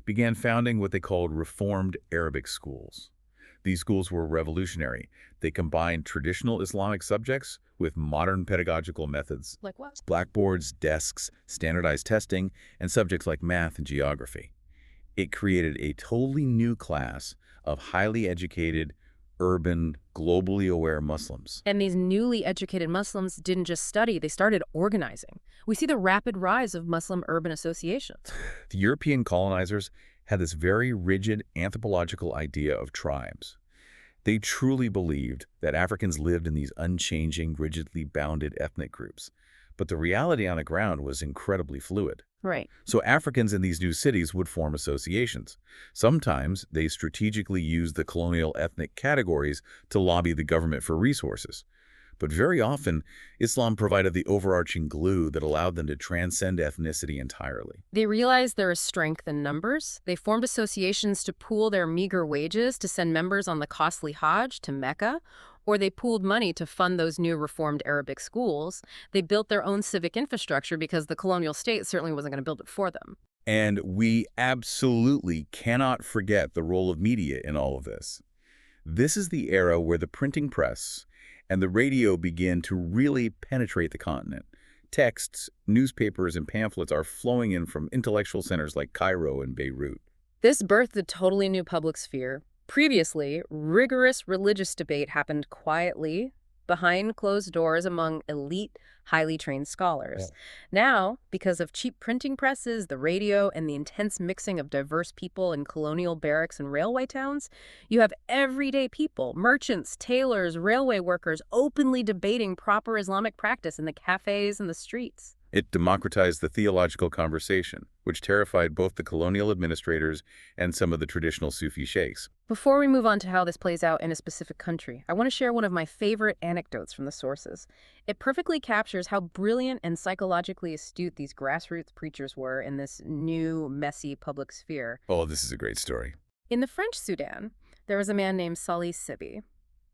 began founding what they called Reformed Arabic schools. These schools were revolutionary. They combined traditional Islamic subjects with modern pedagogical methods. Like what? Blackboards, desks, standardized testing, and subjects like math and geography. It created a totally new class of highly educated, urban, globally aware Muslims. And these newly educated Muslims didn't just study, they started organizing. We see the rapid rise of Muslim urban associations. The European colonizers had this very rigid anthropological idea of tribes. They truly believed that Africans lived in these unchanging, rigidly bounded ethnic groups. But the reality on the ground was incredibly fluid. Right. So Africans in these new cities would form associations. Sometimes they strategically used the colonial ethnic categories to lobby the government for resources. But very often, Islam provided the overarching glue that allowed them to transcend ethnicity entirely. They realized there is strength in numbers. They formed associations to pool their meager wages to send members on the costly Hajj to Mecca, or they pooled money to fund those new reformed Arabic schools. They built their own civic infrastructure because the colonial state certainly wasn't going to build it for them. And we absolutely cannot forget the role of media in all of this. This is the era where the printing press and the radio begin to really penetrate the continent. Texts, newspapers, and pamphlets are flowing in from intellectual centers like Cairo and Beirut. This birthed a totally new public sphere. Previously, rigorous religious debate happened quietly, behind closed doors among elite, highly trained scholars. Yeah. Now, because of cheap printing presses, the radio, and the intense mixing of diverse people in colonial barracks and railway towns, you have everyday people, merchants, tailors, railway workers, openly debating proper Islamic practice in the cafes and the streets. It democratized the theological conversation, which terrified both the colonial administrators and some of the traditional Sufi sheikhs. Before we move on to how this plays out in a specific country, I want to share one of my favorite anecdotes from the sources. It perfectly captures how brilliant and psychologically astute these grassroots preachers were in this new, messy public sphere. Oh, this is a great story. In the French Sudan, there was a man named Salih Sibi.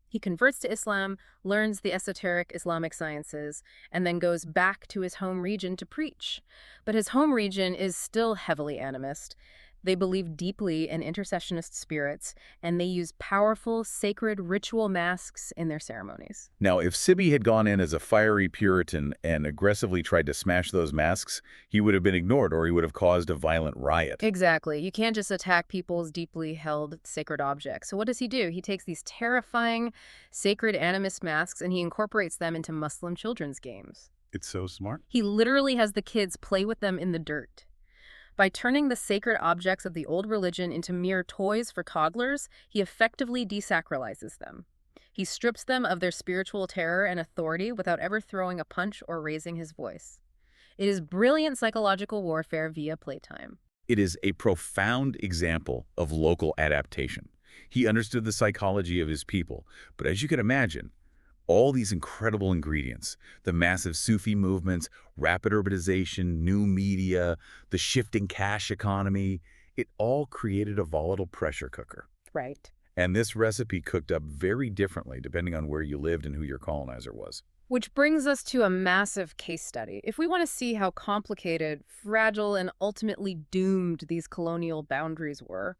He converts to Islam, learns the esoteric Islamic sciences, and then goes back to his home region to preach. But his home region is still heavily animist. They believe deeply in intercessionist spirits, and they use powerful, sacred ritual masks in their ceremonies. Now, if Sibi had gone in as a fiery Puritan and aggressively tried to smash those masks, he would have been ignored or he would have caused a violent riot. Exactly. You can't just attack people's deeply held sacred objects. So what does he do? He takes these terrifying sacred animist masks and he incorporates them into Muslim children's games. It's so smart. He literally has the kids play with them in the dirt. By turning the sacred objects of the old religion into mere toys for toddlers, he effectively desacralizes them. He strips them of their spiritual terror and authority without ever throwing a punch or raising his voice. It is brilliant psychological warfare via playtime. It is a profound example of local adaptation. He understood the psychology of his people, but as you can imagine, all these incredible ingredients, the massive Sufi movements, rapid urbanization, new media, the shifting cash economy, it all created a volatile pressure cooker. Right. And this recipe cooked up very differently depending on where you lived and who your colonizer was. Which brings us to a massive case study. If we want to see how complicated, fragile, and ultimately doomed these colonial boundaries were,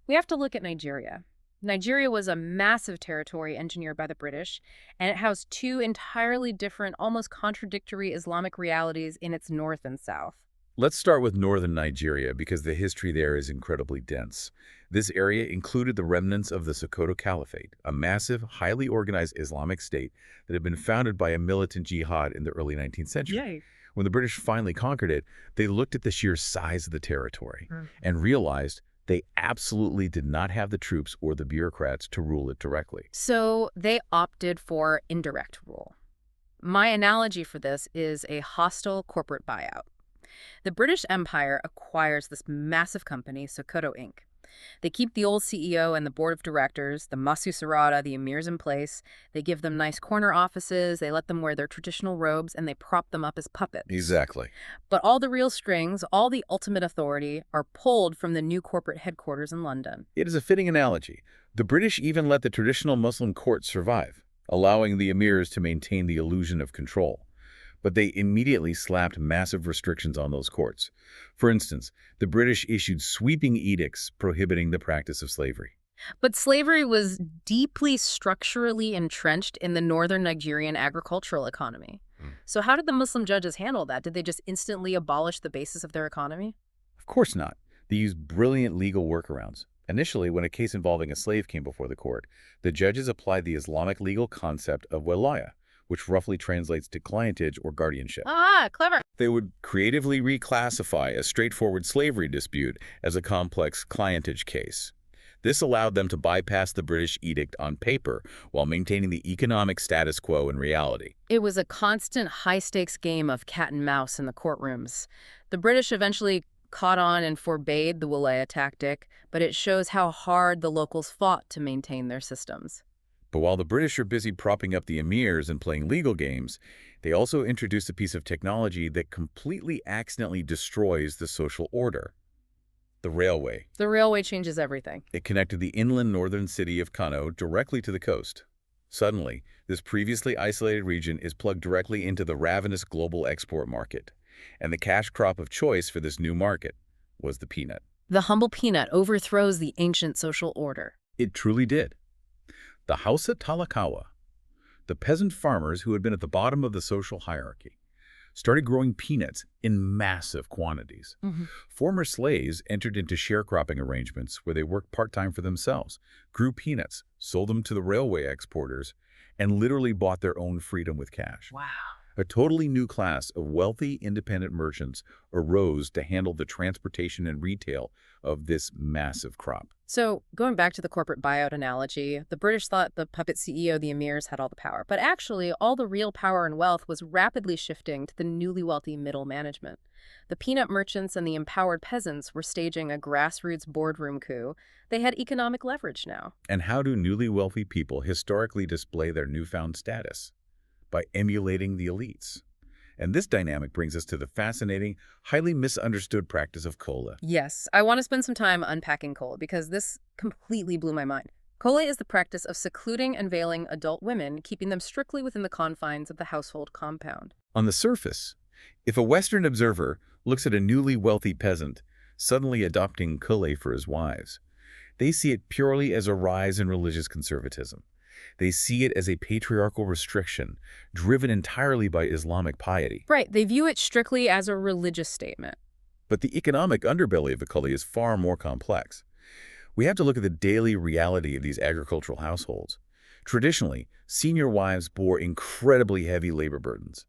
we have to look at Nigeria. Nigeria was a massive territory engineered by the British, and it housed two entirely different, almost contradictory Islamic realities in its north and south. Let's start with northern Nigeria because the history there is incredibly dense. This area included the remnants of the Sokoto Caliphate, a massive, highly organized Islamic state that had been founded by a militant jihad in the early 19th century. Yay. When the British finally conquered it, they looked at the sheer size of the territory and realized they absolutely did not have the troops or the bureaucrats to rule it directly. So they opted for indirect rule. My analogy for this is a hostile corporate buyout. The British Empire acquires this massive company, Sokoto Inc. They keep the old CEO and the board of directors, the Masu Sarada, the emirs in place. They give them nice corner offices, they let them wear their traditional robes, and they prop them up as puppets. Exactly. But all the real strings, all the ultimate authority, are pulled from the new corporate headquarters in London. It is a fitting analogy. The British even let the traditional Muslim court survive, allowing the emirs to maintain the illusion of control. But they immediately slapped massive restrictions on those courts. For instance, the British issued sweeping edicts prohibiting the practice of slavery. But slavery was deeply structurally entrenched in the northern Nigerian agricultural economy. So how did the Muslim judges handle that? Did they just instantly abolish the basis of their economy? Of course not. They used brilliant legal workarounds. Initially, when a case involving a slave came before the court, the judges applied the Islamic legal concept of walaya, which roughly translates to clientage or guardianship. Ah, clever. They would creatively reclassify a straightforward slavery dispute as a complex clientage case. This allowed them to bypass the British edict on paper while maintaining the economic status quo in reality. It was a constant high-stakes game of cat and mouse in the courtrooms. The British eventually caught on and forbade the Walaya tactic, but it shows how hard the locals fought to maintain their systems. But while the British are busy propping up the emirs and playing legal games, they also introduced a piece of technology that completely accidentally destroys the social order. The railway. The railway changes everything. It connected the inland northern city of Kano directly to the coast. Suddenly, this previously isolated region is plugged directly into the ravenous global export market. And the cash crop of choice for this new market was the peanut. The humble peanut overthrows the ancient social order. It truly did. The Hausa Talakawa, the peasant farmers who had been at the bottom of the social hierarchy, started growing peanuts in massive quantities. Former slaves entered into sharecropping arrangements where they worked part-time for themselves, grew peanuts, sold them to the railway exporters, and literally bought their own freedom with cash. Wow. A totally new class of wealthy, independent merchants arose to handle the transportation and retail of this massive crop. So, going back to the corporate buyout analogy, the British thought the puppet CEO, the emirs, had all the power. But actually, all the real power and wealth was rapidly shifting to the newly wealthy middle management. The peanut merchants and the empowered peasants were staging a grassroots boardroom coup. They had economic leverage now. And how do newly wealthy people historically display their newfound status? By emulating the elites. And this dynamic brings us to the fascinating, highly misunderstood practice of kola. Yes, I want to spend some time unpacking kola because this completely blew my mind. Kola is the practice of secluding and veiling adult women, keeping them strictly within the confines of the household compound. On the surface, if a Western observer looks at a newly wealthy peasant suddenly adopting kola for his wives, they see it purely as a rise in religious conservatism. They see it as a patriarchal restriction, driven entirely by Islamic piety. Right, they view it strictly as a religious statement. But the economic underbelly of the Kali is far more complex. We have to look at the daily reality of these agricultural households. Traditionally, senior wives bore incredibly heavy labor burdens.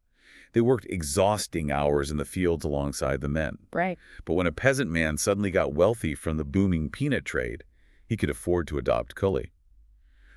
They worked exhausting hours in the fields alongside the men. Right. But when a peasant man suddenly got wealthy from the booming peanut trade, he could afford to adopt Kali.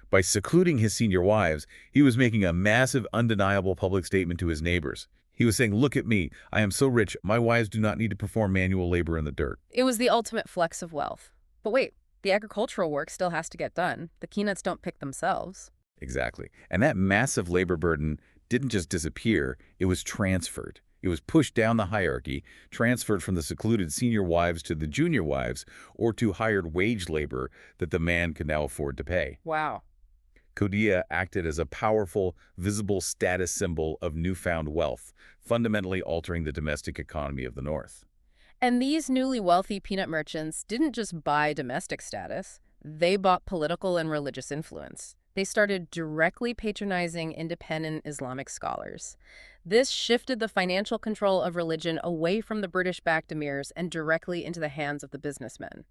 By secluding his senior wives, he was making a massive, undeniable public statement to his neighbors. He was saying, "Look at me. I am so rich, my wives do not need to perform manual labor in the dirt." It was the ultimate flex of wealth. But wait, the agricultural work still has to get done. The peanuts don't pick themselves. Exactly. And that massive labor burden didn't just disappear, it was transferred. It was pushed down the hierarchy, transferred from the secluded senior wives to the junior wives, or to hired wage labor that the man could now afford to pay. Wow. Kodia acted as a powerful, visible status symbol of newfound wealth, fundamentally altering the domestic economy of the North. And these newly wealthy peanut merchants didn't just buy domestic status. They bought political and religious influence. They started directly patronizing independent Islamic scholars. This shifted the financial control of religion away from the British-backed emirs and directly into the hands of the businessmen.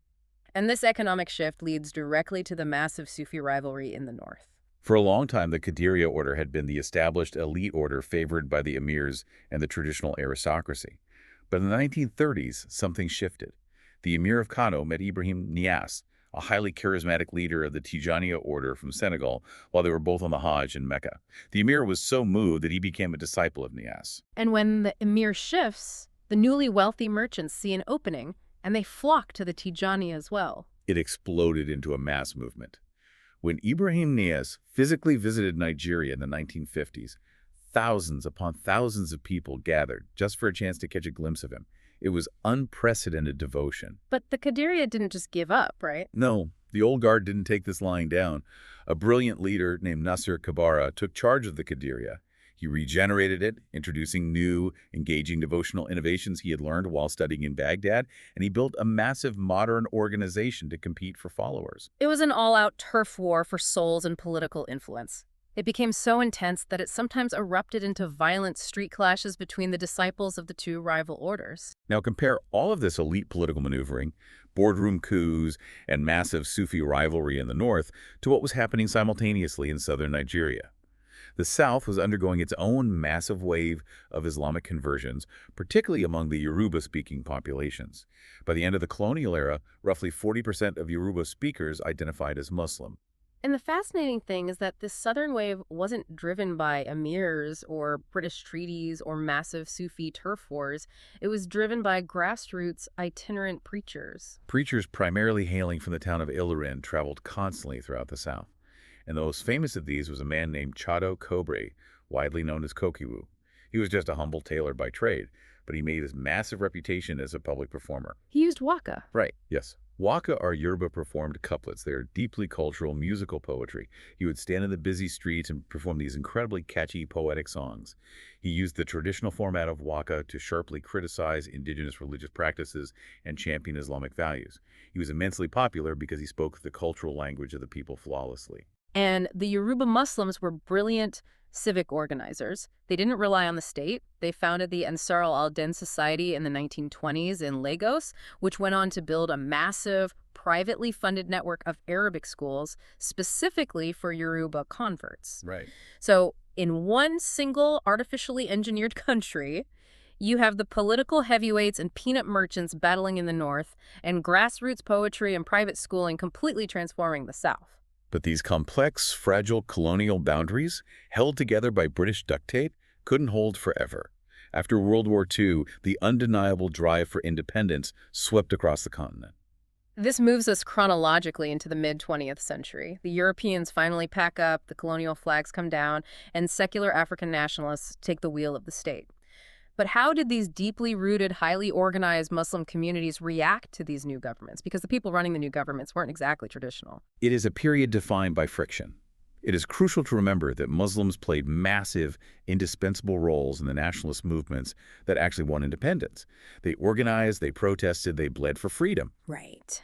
And this economic shift leads directly to the massive Sufi rivalry in the north. For a long time, the Qadiriya order had been the established elite order favored by the emirs and the traditional aristocracy. But in the 1930s, something shifted. The emir of Kano met Ibrahim Niasse, a highly charismatic leader of the Tijaniya order from Senegal, while they were both on the Hajj in Mecca. The emir was so moved that he became a disciple of Niasse. And when the emir shifts, the newly wealthy merchants see an opening, and they flock to the Tijani as well. It exploded into a mass movement. When Ibrahim Niasse physically visited Nigeria in the 1950s, thousands upon thousands of people gathered just for a chance to catch a glimpse of him. It was unprecedented devotion. But the Qadiriya didn't just give up, right? No, the old guard didn't take this lying down. A brilliant leader named Nasser Kabara took charge of the Qadiriya. He regenerated it, introducing new, engaging devotional innovations he had learned while studying in Baghdad, and he built a massive modern organization to compete for followers. It was an all-out turf war for souls and political influence. It became so intense that it sometimes erupted into violent street clashes between the disciples of the two rival orders. Now compare all of this elite political maneuvering, boardroom coups, and massive Sufi rivalry in the north to what was happening simultaneously in southern Nigeria. The South was undergoing its own massive wave of Islamic conversions, particularly among the Yoruba-speaking populations. By the end of the colonial era, roughly 40% of Yoruba speakers identified as Muslim. And the fascinating thing is that this southern wave wasn't driven by emirs or British treaties or massive Sufi turf wars. It was driven by grassroots itinerant preachers. Preachers primarily hailing from the town of Ilorin traveled constantly throughout the South. And the most famous of these was a man named Chado Kobre, widely known as Kokiwu. He was just a humble tailor by trade, but he made his massive reputation as a public performer. He used waka. Right, yes. Waka are Yoruba-performed couplets. They are deeply cultural musical poetry. He would stand in the busy streets and perform these incredibly catchy, poetic songs. He used the traditional format of waka to sharply criticize indigenous religious practices and champion Islamic values. He was immensely popular because he spoke the cultural language of the people flawlessly. And the Yoruba Muslims were brilliant civic organizers. They didn't rely on the state. They founded the Ansar al-Din Society in the 1920s in Lagos, which went on to build a massive, privately funded network of Arabic schools specifically for Yoruba converts. Right. So In one single artificially engineered country, you have the political heavyweights and peanut merchants battling in the north, and grassroots poetry and private schooling completely transforming the south. But these complex, fragile colonial boundaries, held together by British duct tape, couldn't hold forever. After World War II, the undeniable drive for independence swept across the continent. This moves us chronologically into the mid-20th century. The Europeans finally pack up, the colonial flags come down, and secular African nationalists take the wheel of the state. But how did these deeply rooted, highly organized Muslim communities react to these new governments? Because the people running the new governments weren't exactly traditional. It is a period defined by friction. It is crucial to remember that Muslims played massive, indispensable roles in the nationalist movements that actually won independence. They organized, they protested, they bled for freedom. Right.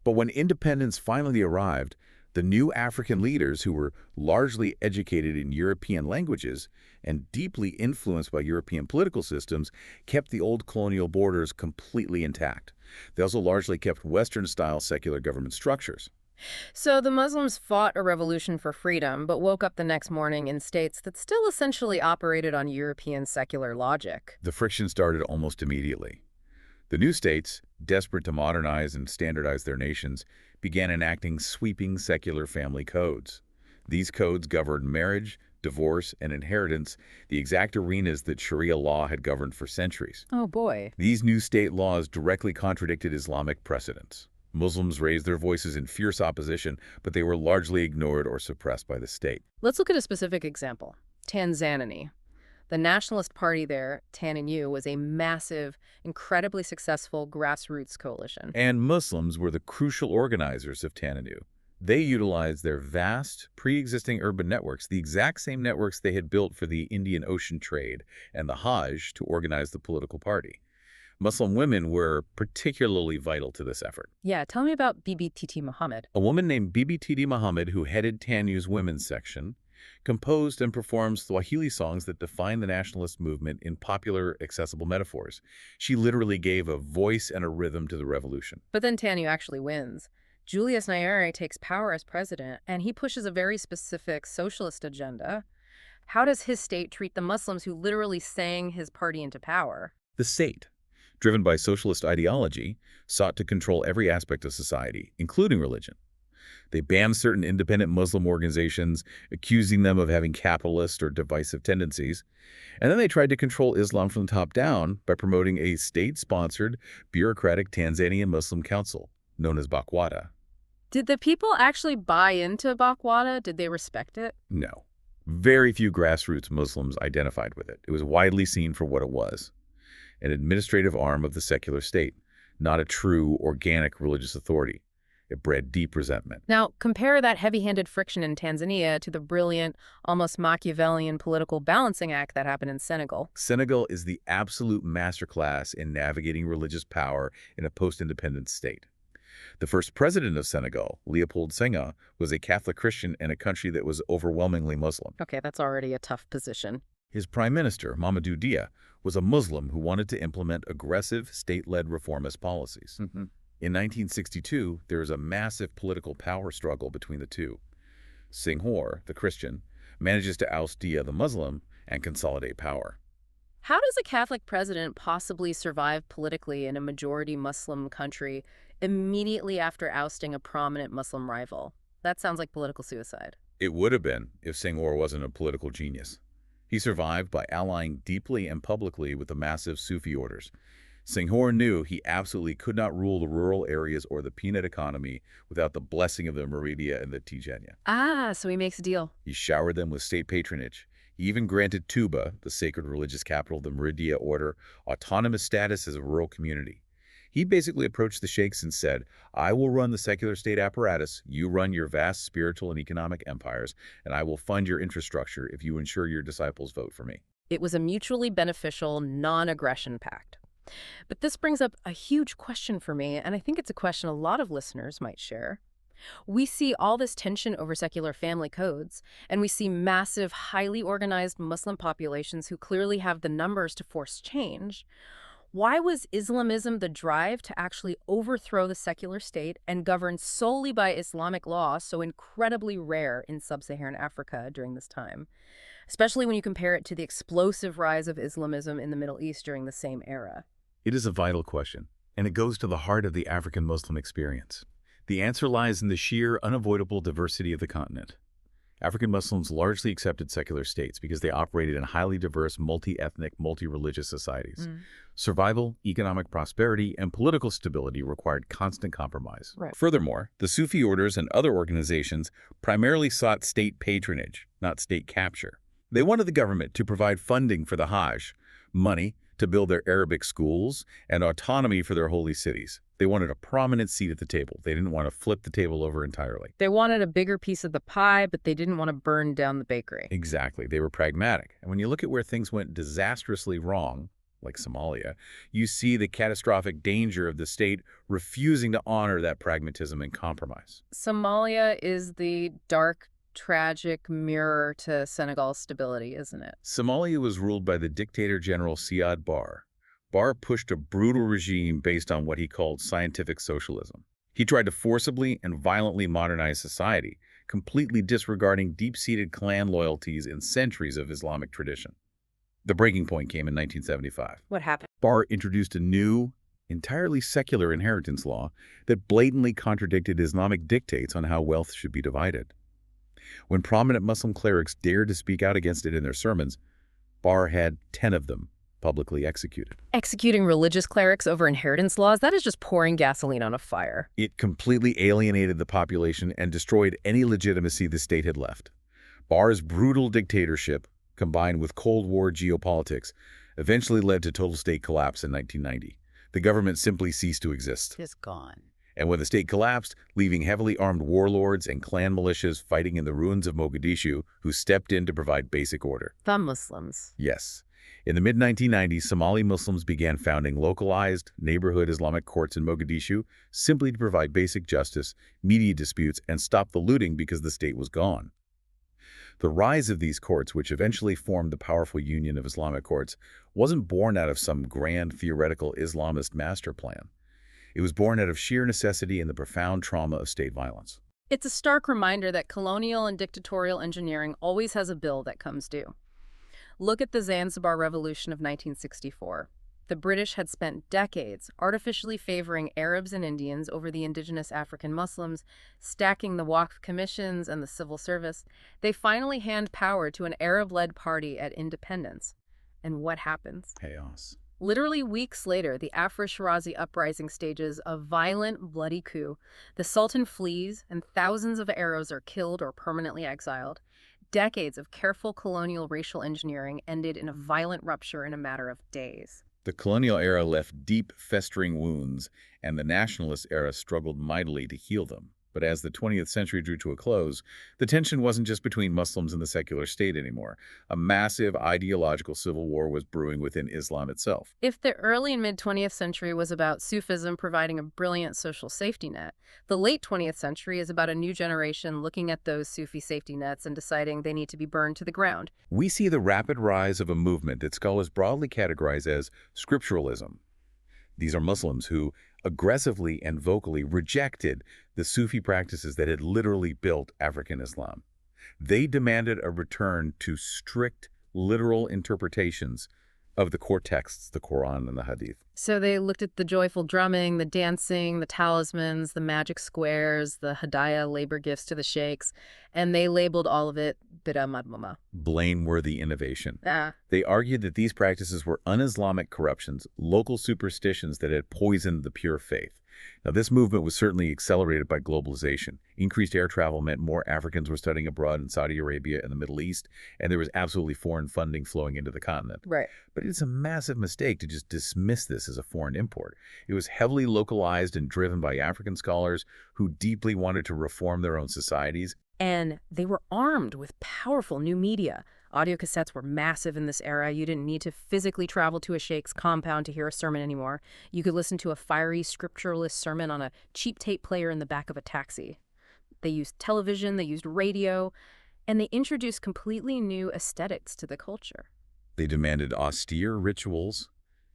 But when independence finally arrived, the new African leaders, who were largely educated in European languages and deeply influenced by European political systems, kept the old colonial borders completely intact. They also largely kept Western-style secular government structures. So the Muslims fought a revolution for freedom, but woke up the next morning in states that still essentially operated on European secular logic. The friction started almost immediately. The new states, desperate to modernize and standardize their nations, began enacting sweeping secular family codes. These codes governed marriage, divorce, and inheritance, the exact arenas that Sharia law had governed for centuries. Oh boy. These new state laws directly contradicted Islamic precedents. Muslims raised their voices in fierce opposition, but they were largely ignored or suppressed by the state. Let's look at a specific example. Tanzania. The nationalist party there, TANU, was a massive, incredibly successful grassroots coalition. And Muslims were the crucial organizers of TANU. They utilized their vast, pre-existing urban networks, the exact same networks they had built for the Indian Ocean trade and the Hajj, to organize the political party. Muslim women were particularly vital to this effort. Yeah, tell me about Bibi Titi Muhammad. A woman named Bibi Titi Muhammad, who headed TANU's women's section, composed and performed Swahili songs that defined the nationalist movement in popular, accessible metaphors. She literally gave a voice and a rhythm to the revolution. But then TANU actually wins. Julius Nyerere takes power as president, and he pushes a very specific socialist agenda. How does his state treat the Muslims who literally sang his party into power? The state, driven by socialist ideology, sought to control every aspect of society, including religion. They banned certain independent Muslim organizations, accusing them of having capitalist or divisive tendencies. And then they tried to control Islam from the top down by promoting a state-sponsored, bureaucratic Tanzanian Muslim Council, known as BAKWATA. Did the people actually buy into BAKWATA? Did they respect it? No. Very few grassroots Muslims identified with it. It was widely seen for what it was: an administrative arm of the secular state, not a true, organic religious authority. It bred deep resentment. Now, compare that heavy-handed friction in Tanzania to the brilliant, almost Machiavellian political balancing act that happened in Senegal. Senegal is the absolute masterclass in navigating religious power in a post-independence state. The first president of Senegal, Leopold Senghor, was a Catholic Christian in a country that was overwhelmingly Muslim. Okay, that's already a tough position. His prime minister, Mamadou Dia, was a Muslim who wanted to implement aggressive, state-led reformist policies. In 1962, there was a massive political power struggle between the two. Senghor, the Christian, manages to oust Dia, the Muslim, and consolidate power. How does a Catholic president possibly survive politically in a majority Muslim country immediately after ousting a prominent Muslim rival? That sounds like political suicide. It would have been if Senghor wasn't a political genius. He survived by allying deeply and publicly with the massive Sufi orders. Senghor knew he absolutely could not rule the rural areas or the peanut economy without the blessing of the Muridia and the Tijaniya. Ah, so he makes a deal. He showered them with state patronage. He even granted Touba, the sacred religious capital of the Muridia order, autonomous status as a rural community. He basically approached the sheikhs and said, "I will run the secular state apparatus, you run your vast spiritual and economic empires, and I will fund your infrastructure if you ensure your disciples vote for me." It was a mutually beneficial, non-aggression pact. But this brings up a huge question for me, and I think it's a question a lot of listeners might share. We see all this tension over secular family codes, and we see massive, highly organized Muslim populations who clearly have the numbers to force change. Why was Islamism the drive to actually overthrow the secular state and govern solely by Islamic law so incredibly rare in sub-Saharan Africa during this time? especially when you compare it to the explosive rise of Islamism in the Middle East during the same era. It is a vital question, and it goes to the heart of the African Muslim experience. The answer lies in the sheer, unavoidable diversity of the continent. African Muslims largely accepted secular states because they operated in highly diverse, multi-ethnic, multi-religious societies. Mm. Survival, economic prosperity, and political stability required constant compromise. Right. Furthermore, the Sufi orders and other organizations primarily sought state patronage, not state capture. They wanted the government to provide funding for the Hajj, money to build their Arabic schools, and autonomy for their holy cities. They wanted a prominent seat at the table. They didn't want to flip the table over entirely. They wanted a bigger piece of the pie, but they didn't want to burn down the bakery. Exactly. They were pragmatic. And when you look at where things went disastrously wrong, like Somalia, you see the catastrophic danger of the state refusing to honor that pragmatism and compromise. Somalia is the dark, tragic mirror to Senegal's stability, isn't it? Somalia was ruled by the dictator General Siad Barre. Barre pushed a brutal regime based on what he called scientific socialism. He tried to forcibly and violently modernize society, completely disregarding deep-seated clan loyalties and centuries of Islamic tradition. The breaking point came in 1975. What happened? Barre introduced a new, entirely secular inheritance law that blatantly contradicted Islamic dictates on how wealth should be divided. When prominent Muslim clerics dared to speak out against it in their sermons, Barre had 10 of them publicly executed. Executing religious clerics over inheritance laws, that is just pouring gasoline on a fire. It completely alienated the population and destroyed any legitimacy the state had left. Barre's brutal dictatorship, combined with Cold War geopolitics, eventually led to total state collapse in 1990. The government simply ceased to exist. Just gone. And when the state collapsed, leaving heavily armed warlords and clan militias fighting in the ruins of Mogadishu, who stepped in to provide basic order. The Muslims. Yes. In the mid-1990s, Somali Muslims began founding localized neighborhood Islamic courts in Mogadishu simply to provide basic justice, mediate disputes, and stop the looting because the state was gone. The rise of these courts, which eventually formed the powerful Union of Islamic Courts, wasn't born out of some grand theoretical Islamist master plan. It was born out of sheer necessity and the profound trauma of state violence. It's a stark reminder that colonial and dictatorial engineering always has a bill that comes due. Look at the Zanzibar Revolution of 1964. The British had spent decades artificially favoring Arabs and Indians over the indigenous African Muslims, stacking the Waqf commissions and the civil service. They finally hand power to an Arab-led party at independence. And what happens? Chaos. Literally weeks later, the Afro-Shirazi uprising stages a violent, bloody coup. The Sultan flees, and thousands of Arabs are killed or permanently exiled. Decades of careful colonial racial engineering ended in a violent rupture in a matter of days. The colonial era left deep, festering wounds, and the nationalist era struggled mightily to heal them. But as the 20th century drew to a close, the tension wasn't just between Muslims and the secular state anymore. A massive ideological civil war was brewing within Islam itself. If the early and mid-20th century was about Sufism providing a brilliant social safety net, the late 20th century is about a new generation looking at those Sufi safety nets and deciding they need to be burned to the ground. We see the rapid rise of a movement that scholars broadly categorize as scripturalism. These are Muslims who aggressively and vocally rejected the Sufi practices that had literally built African Islam. They demanded a return to strict, literal interpretations of the core texts, the Quran and the Hadith. So they looked at the joyful drumming, the dancing, the talismans, the magic squares, the hadaya labor gifts to the sheikhs, and they labeled all of it bid'ah madmuma. Blameworthy innovation. Ah. They argued that these practices were un-Islamic corruptions, local superstitions that had poisoned the pure faith. Now, this movement was certainly accelerated by globalization. Increased air travel meant more Africans were studying abroad in Saudi Arabia and the Middle East, and there was absolutely foreign funding flowing into the continent. Right. But it's a massive mistake to just dismiss this as a foreign import. It was heavily localized and driven by African scholars who deeply wanted to reform their own societies. And they were armed with powerful new media. Audio cassettes were massive in this era. You didn't need to physically travel to a sheikh's compound to hear a sermon anymore. You could listen to a fiery scripturalist sermon on a cheap tape player in the back of a taxi. They used television, they used radio, and they introduced completely new aesthetics to the culture. They demanded austere rituals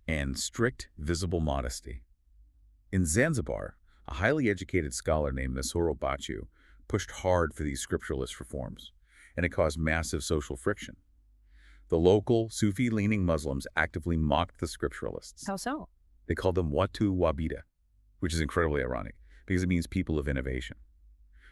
and strict visible modesty. In Zanzibar, a highly educated scholar named Masoro Bachu pushed hard for these scripturalist reforms, and it caused massive social friction. The local Sufi-leaning Muslims actively mocked the scripturalists. How so? They called them Watu Wabida, which is incredibly ironic because it means people of innovation.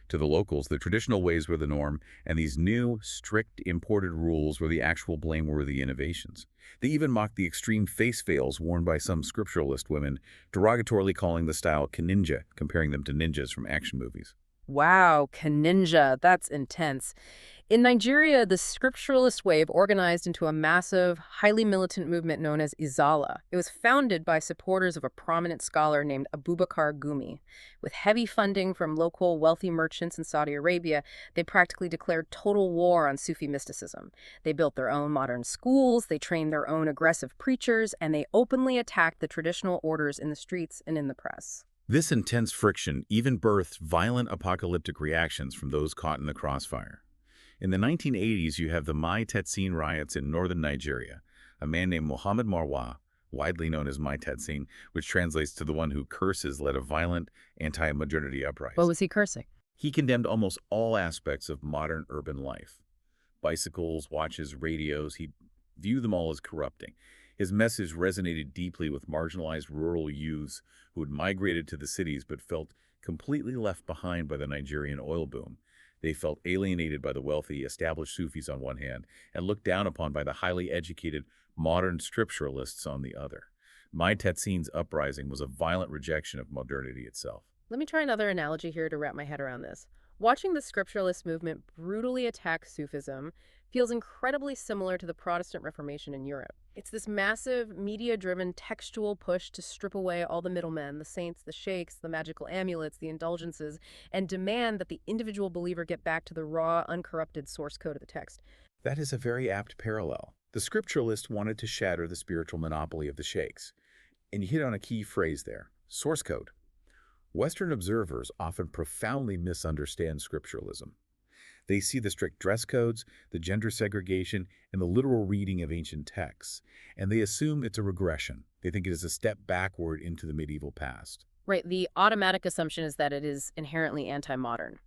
To the locals, the traditional ways were the norm, and these new, strict, imported rules were the actual blameworthy innovations. They even mocked the extreme face veils worn by some scripturalist women, derogatorily calling the style kaninja, comparing them to ninjas from action movies. Wow, Kaninja, that's intense. In Nigeria, the scripturalist wave organized into a massive, highly militant movement known as Izala. It was founded by supporters of a prominent scholar named Abubakar Gumi. With heavy funding from local wealthy merchants in Saudi Arabia, they practically declared total war on Sufi mysticism. They built their own modern schools, they trained their own aggressive preachers, and they openly attacked the traditional orders in the streets and in the press. This intense friction even birthed violent apocalyptic reactions from those caught in the crossfire. In the 1980s, you have the Mai Tetsin riots in northern Nigeria. A man named Muhammad Marwa, widely known as Mai Tetsin, which translates to the one who curses, led a violent anti-modernity What uprising. was he cursing? He condemned almost all aspects of modern urban life. Bicycles, watches, radios, he viewed them all as corrupting. His message resonated deeply with marginalized rural youths who had migrated to the cities but felt completely left behind by the Nigerian oil boom. They felt alienated by the wealthy, established Sufis on one hand, and looked down upon by the highly educated, modern scripturalists on the other. Mai Tetsin's uprising was a violent rejection of modernity itself. Let me try another analogy here to wrap my head around this. Watching the scripturalist movement brutally attack Sufism feels incredibly similar to the Protestant Reformation in Europe. It's this massive, media-driven textual push to strip away all the middlemen, the saints, the sheikhs, the magical amulets, the indulgences, and demand that the individual believer get back to the raw, uncorrupted source code of the text. That is a very apt parallel. The scripturalists wanted to shatter the spiritual monopoly of the sheikhs. And you hit on a key phrase there, source code. Western observers often profoundly misunderstand scripturalism. They see the strict dress codes, the gender segregation, and the literal reading of ancient texts, and they assume it's a regression. They think it is a step backward into the medieval past. Right, the automatic assumption is that it is inherently anti-modern.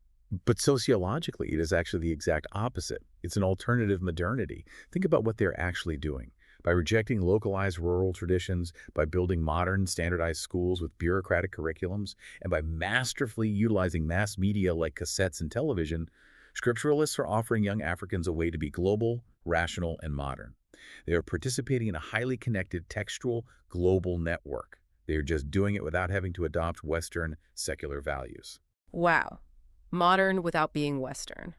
But sociologically, it is actually the exact opposite. It's an alternative modernity. Think about what they're actually doing. By rejecting localized rural traditions, by building modern, standardized schools with bureaucratic curriculums, and by masterfully utilizing mass media like cassettes and television, scripturalists are offering young Africans a way to be global, rational, and modern. They are participating in a highly connected textual global network. They are just doing it without having to adopt Western secular values. Wow. Modern without being Western.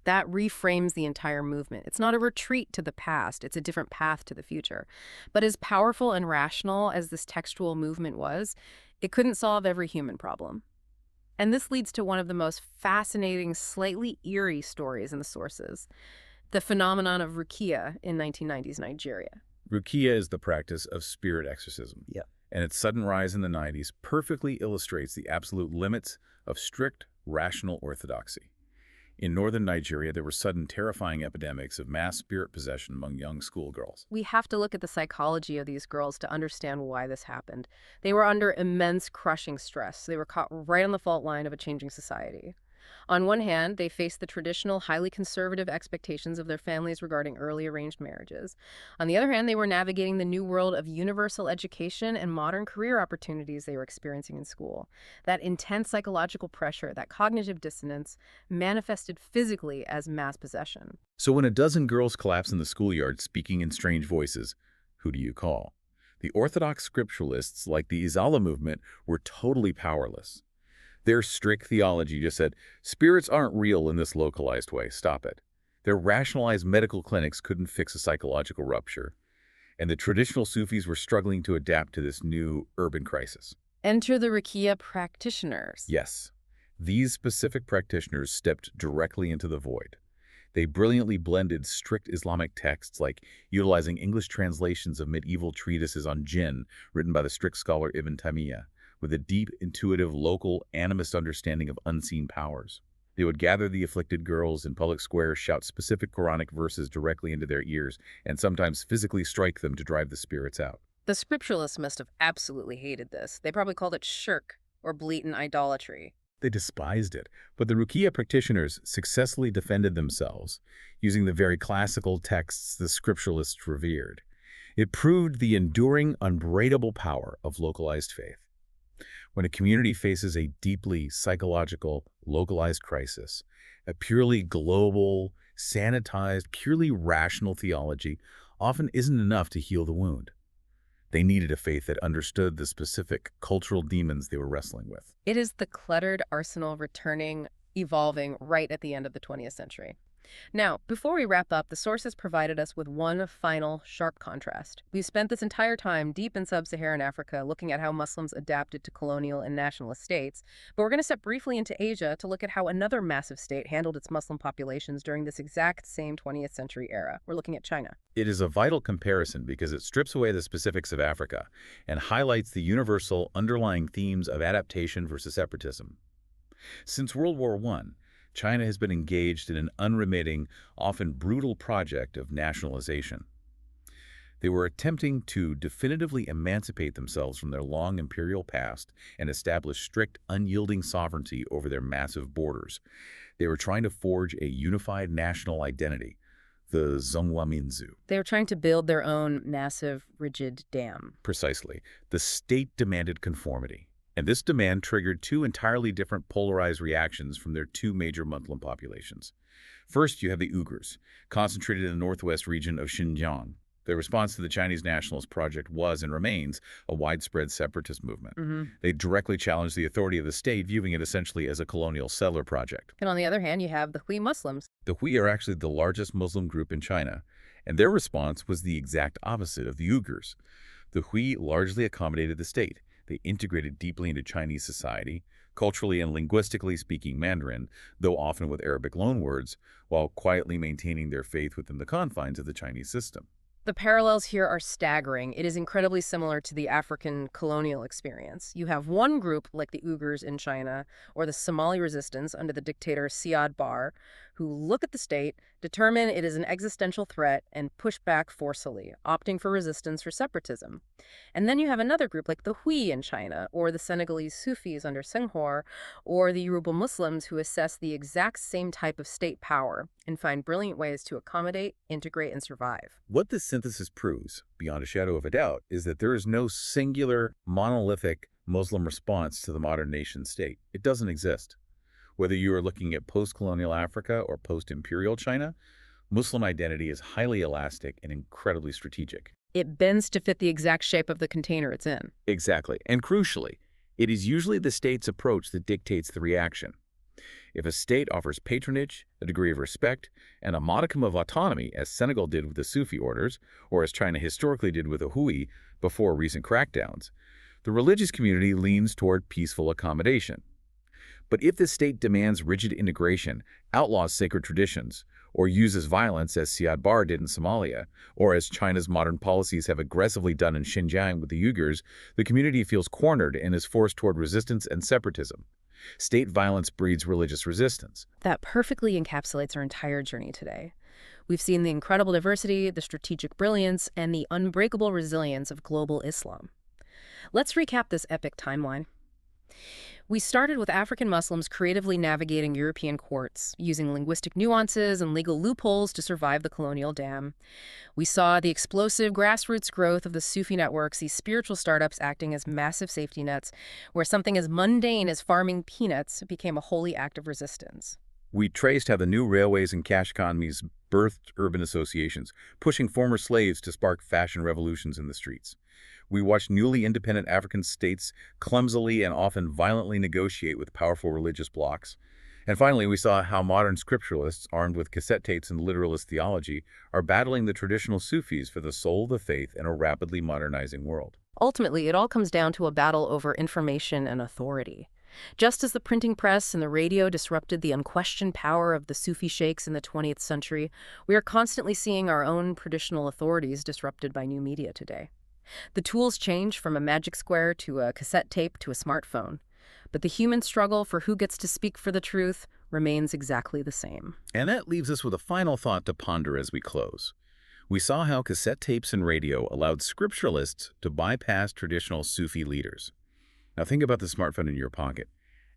That reframes the entire movement. It's not a retreat to the past, it's a different path to the future. But as powerful and rational as this textual movement was, it couldn't solve every human problem. And this leads to one of the most fascinating, slightly eerie stories in the sources, the phenomenon of Ruqyah in 1990s Nigeria. Ruqyah is the practice of spirit exorcism. Yeah. And its sudden rise in the 90s perfectly illustrates the absolute limits of strict, rational orthodoxy. In northern Nigeria, there were sudden terrifying epidemics of mass spirit possession among young schoolgirls. We have to look at the psychology of these girls to understand why this happened. They were under immense crushing stress. They were caught right on the fault line of a changing society. On one hand, they faced the traditional, highly conservative expectations of their families regarding early arranged marriages. On the other hand, they were navigating the new world of universal education and modern career opportunities they were experiencing in school. That intense psychological pressure, that cognitive dissonance, manifested physically as mass possession. So when a dozen girls collapse in the schoolyard speaking in strange voices, who do you call? The Orthodox scripturalists, like the Izala movement, were totally powerless. Their strict theology just said, spirits aren't real in this localized way, stop it. Their rationalized medical clinics couldn't fix a psychological rupture, and the traditional Sufis were struggling to adapt to this new urban crisis. Enter the Ruqyah practitioners. Yes, these specific practitioners stepped directly into the void. They brilliantly blended strict Islamic texts like utilizing English translations of medieval treatises on jinn written by the strict scholar Ibn Taymiyyah, with a deep, intuitive, local, animist understanding of unseen powers. They would gather the afflicted girls in public squares, shout specific Quranic verses directly into their ears, and sometimes physically strike them to drive the spirits out. The scripturalists must have absolutely hated this. They probably called it shirk, or blatant idolatry. They despised it, but the Ruqyah practitioners successfully defended themselves, using the very classical texts the scripturalists revered. It proved the enduring, unbreakable power of localized faith. When a community faces a deeply psychological, localized crisis, a purely global, sanitized, purely rational theology often isn't enough to heal the wound. They needed a faith that understood the specific cultural demons they were wrestling with. It is the cluttered arsenal returning, evolving right at the end of the 20th century. Now, before we wrap up, the sources provided us with one final sharp contrast. We've spent this entire time deep in Sub-Saharan Africa looking at how Muslims adapted to colonial and nationalist states, but we're going to step briefly into Asia to look at how another massive state handled its Muslim populations during this exact same 20th century era. We're looking at China. It is a vital comparison because it strips away the specifics of Africa and highlights the universal underlying themes of adaptation versus separatism. Since World War I, China has been engaged in an unremitting, often brutal project of nationalization. They were attempting to definitively emancipate themselves from their long imperial past and establish strict, unyielding sovereignty over their massive borders. They were trying to forge a unified national identity, the Zhonghuaminzu. They were trying to build their own massive, rigid dam. Precisely. The state demanded conformity. And this demand triggered two entirely different polarized reactions from their two major Muslim populations. First, you have the Uyghurs, concentrated in the northwest region of Xinjiang. Their response to the Chinese nationalist project was and remains a widespread separatist movement. They directly challenged the authority of the state, viewing it essentially as a colonial settler project. And on the other hand, you have the Hui Muslims. The Hui are actually the largest Muslim group in China, and their response was the exact opposite of the Uyghurs. The Hui largely accommodated the state. They integrated deeply into Chinese society, culturally and linguistically speaking Mandarin, though often with Arabic loanwords, while quietly maintaining their faith within the confines of the Chinese system. The parallels here are staggering. It is incredibly similar to the African colonial experience. You have one group, like the Uyghurs in China, or the Somali resistance under the dictator Siad Barre, who look at the state, determine it is an existential threat, and push back forcefully, opting for resistance or separatism. And then you have another group, like the Hui in China, or the Senegalese Sufis under Senghor, or the Yoruba Muslims who assess the exact same type of state power and find brilliant ways to accommodate, integrate, and survive. What this synthesis proves, beyond a shadow of a doubt, is that there is no singular, monolithic Muslim response to the modern nation-state. It doesn't exist. Whether you are looking at post-colonial Africa or post-imperial China, Muslim identity is highly elastic and incredibly strategic. It bends to fit the exact shape of the container it's in. Exactly. And crucially, it is usually the state's approach that dictates the reaction. If a state offers patronage, a degree of respect, and a modicum of autonomy, as Senegal did with the Sufi orders, or as China historically did with the Hui before recent crackdowns, the religious community leans toward peaceful accommodation. But if the state demands rigid integration, outlaws sacred traditions, or uses violence as Siad Barre did in Somalia, or as China's modern policies have aggressively done in Xinjiang with the Uyghurs, the community feels cornered and is forced toward resistance and separatism. State violence breeds religious resistance. That perfectly encapsulates our entire journey today. We've seen the incredible diversity, the strategic brilliance, and the unbreakable resilience of global Islam. Let's recap this epic timeline. We started with African Muslims creatively navigating European courts, using linguistic nuances and legal loopholes to survive the colonial dam. We saw the explosive grassroots growth of the Sufi networks, these spiritual startups acting as massive safety nets, where something as mundane as farming peanuts became a holy act of resistance. We traced how the new railways and cash economies birthed urban associations, pushing former slaves to spark fashion revolutions in the streets. We watched newly independent African states clumsily and often violently negotiate with powerful religious blocs. And finally, we saw how modern scripturalists, armed with cassette tapes and literalist theology, are battling the traditional Sufis for the soul of the faith in a rapidly modernizing world. Ultimately, it all comes down to a battle over information and authority. Just as the printing press and the radio disrupted the unquestioned power of the Sufi sheikhs in the 20th century, we are constantly seeing our own traditional authorities disrupted by new media today. The tools change from a magic square to a cassette tape to a smartphone, but the human struggle for who gets to speak for the truth remains exactly the same. And that leaves us with a final thought to ponder as we close. We saw how cassette tapes and radio allowed scripturalists to bypass traditional Sufi leaders. Now think about the smartphone in your pocket.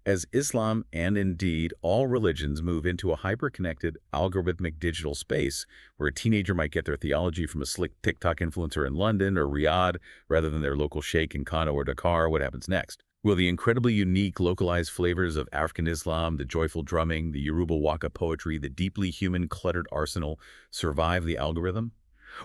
As Islam and indeed all religions move into a hyper-connected, algorithmic digital space where a teenager might get their theology from a slick TikTok influencer in London or Riyadh rather than their local sheikh in Kano or Dakar, what happens next? Will the incredibly unique localized flavors of African Islam, the joyful drumming, the Yoruba Waka poetry, the deeply human cluttered arsenal survive the algorithm?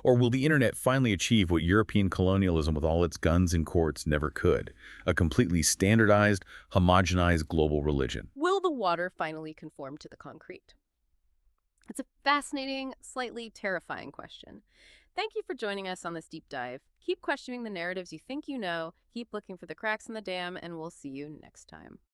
Or will the internet finally achieve what European colonialism with all its guns and courts never could? A completely standardized, homogenized global religion. Will the water finally conform to the concrete? It's a fascinating, slightly terrifying question. Thank you for joining us on this deep dive. Keep questioning the narratives you think you know, keep looking for the cracks in the dam, and we'll see you next time.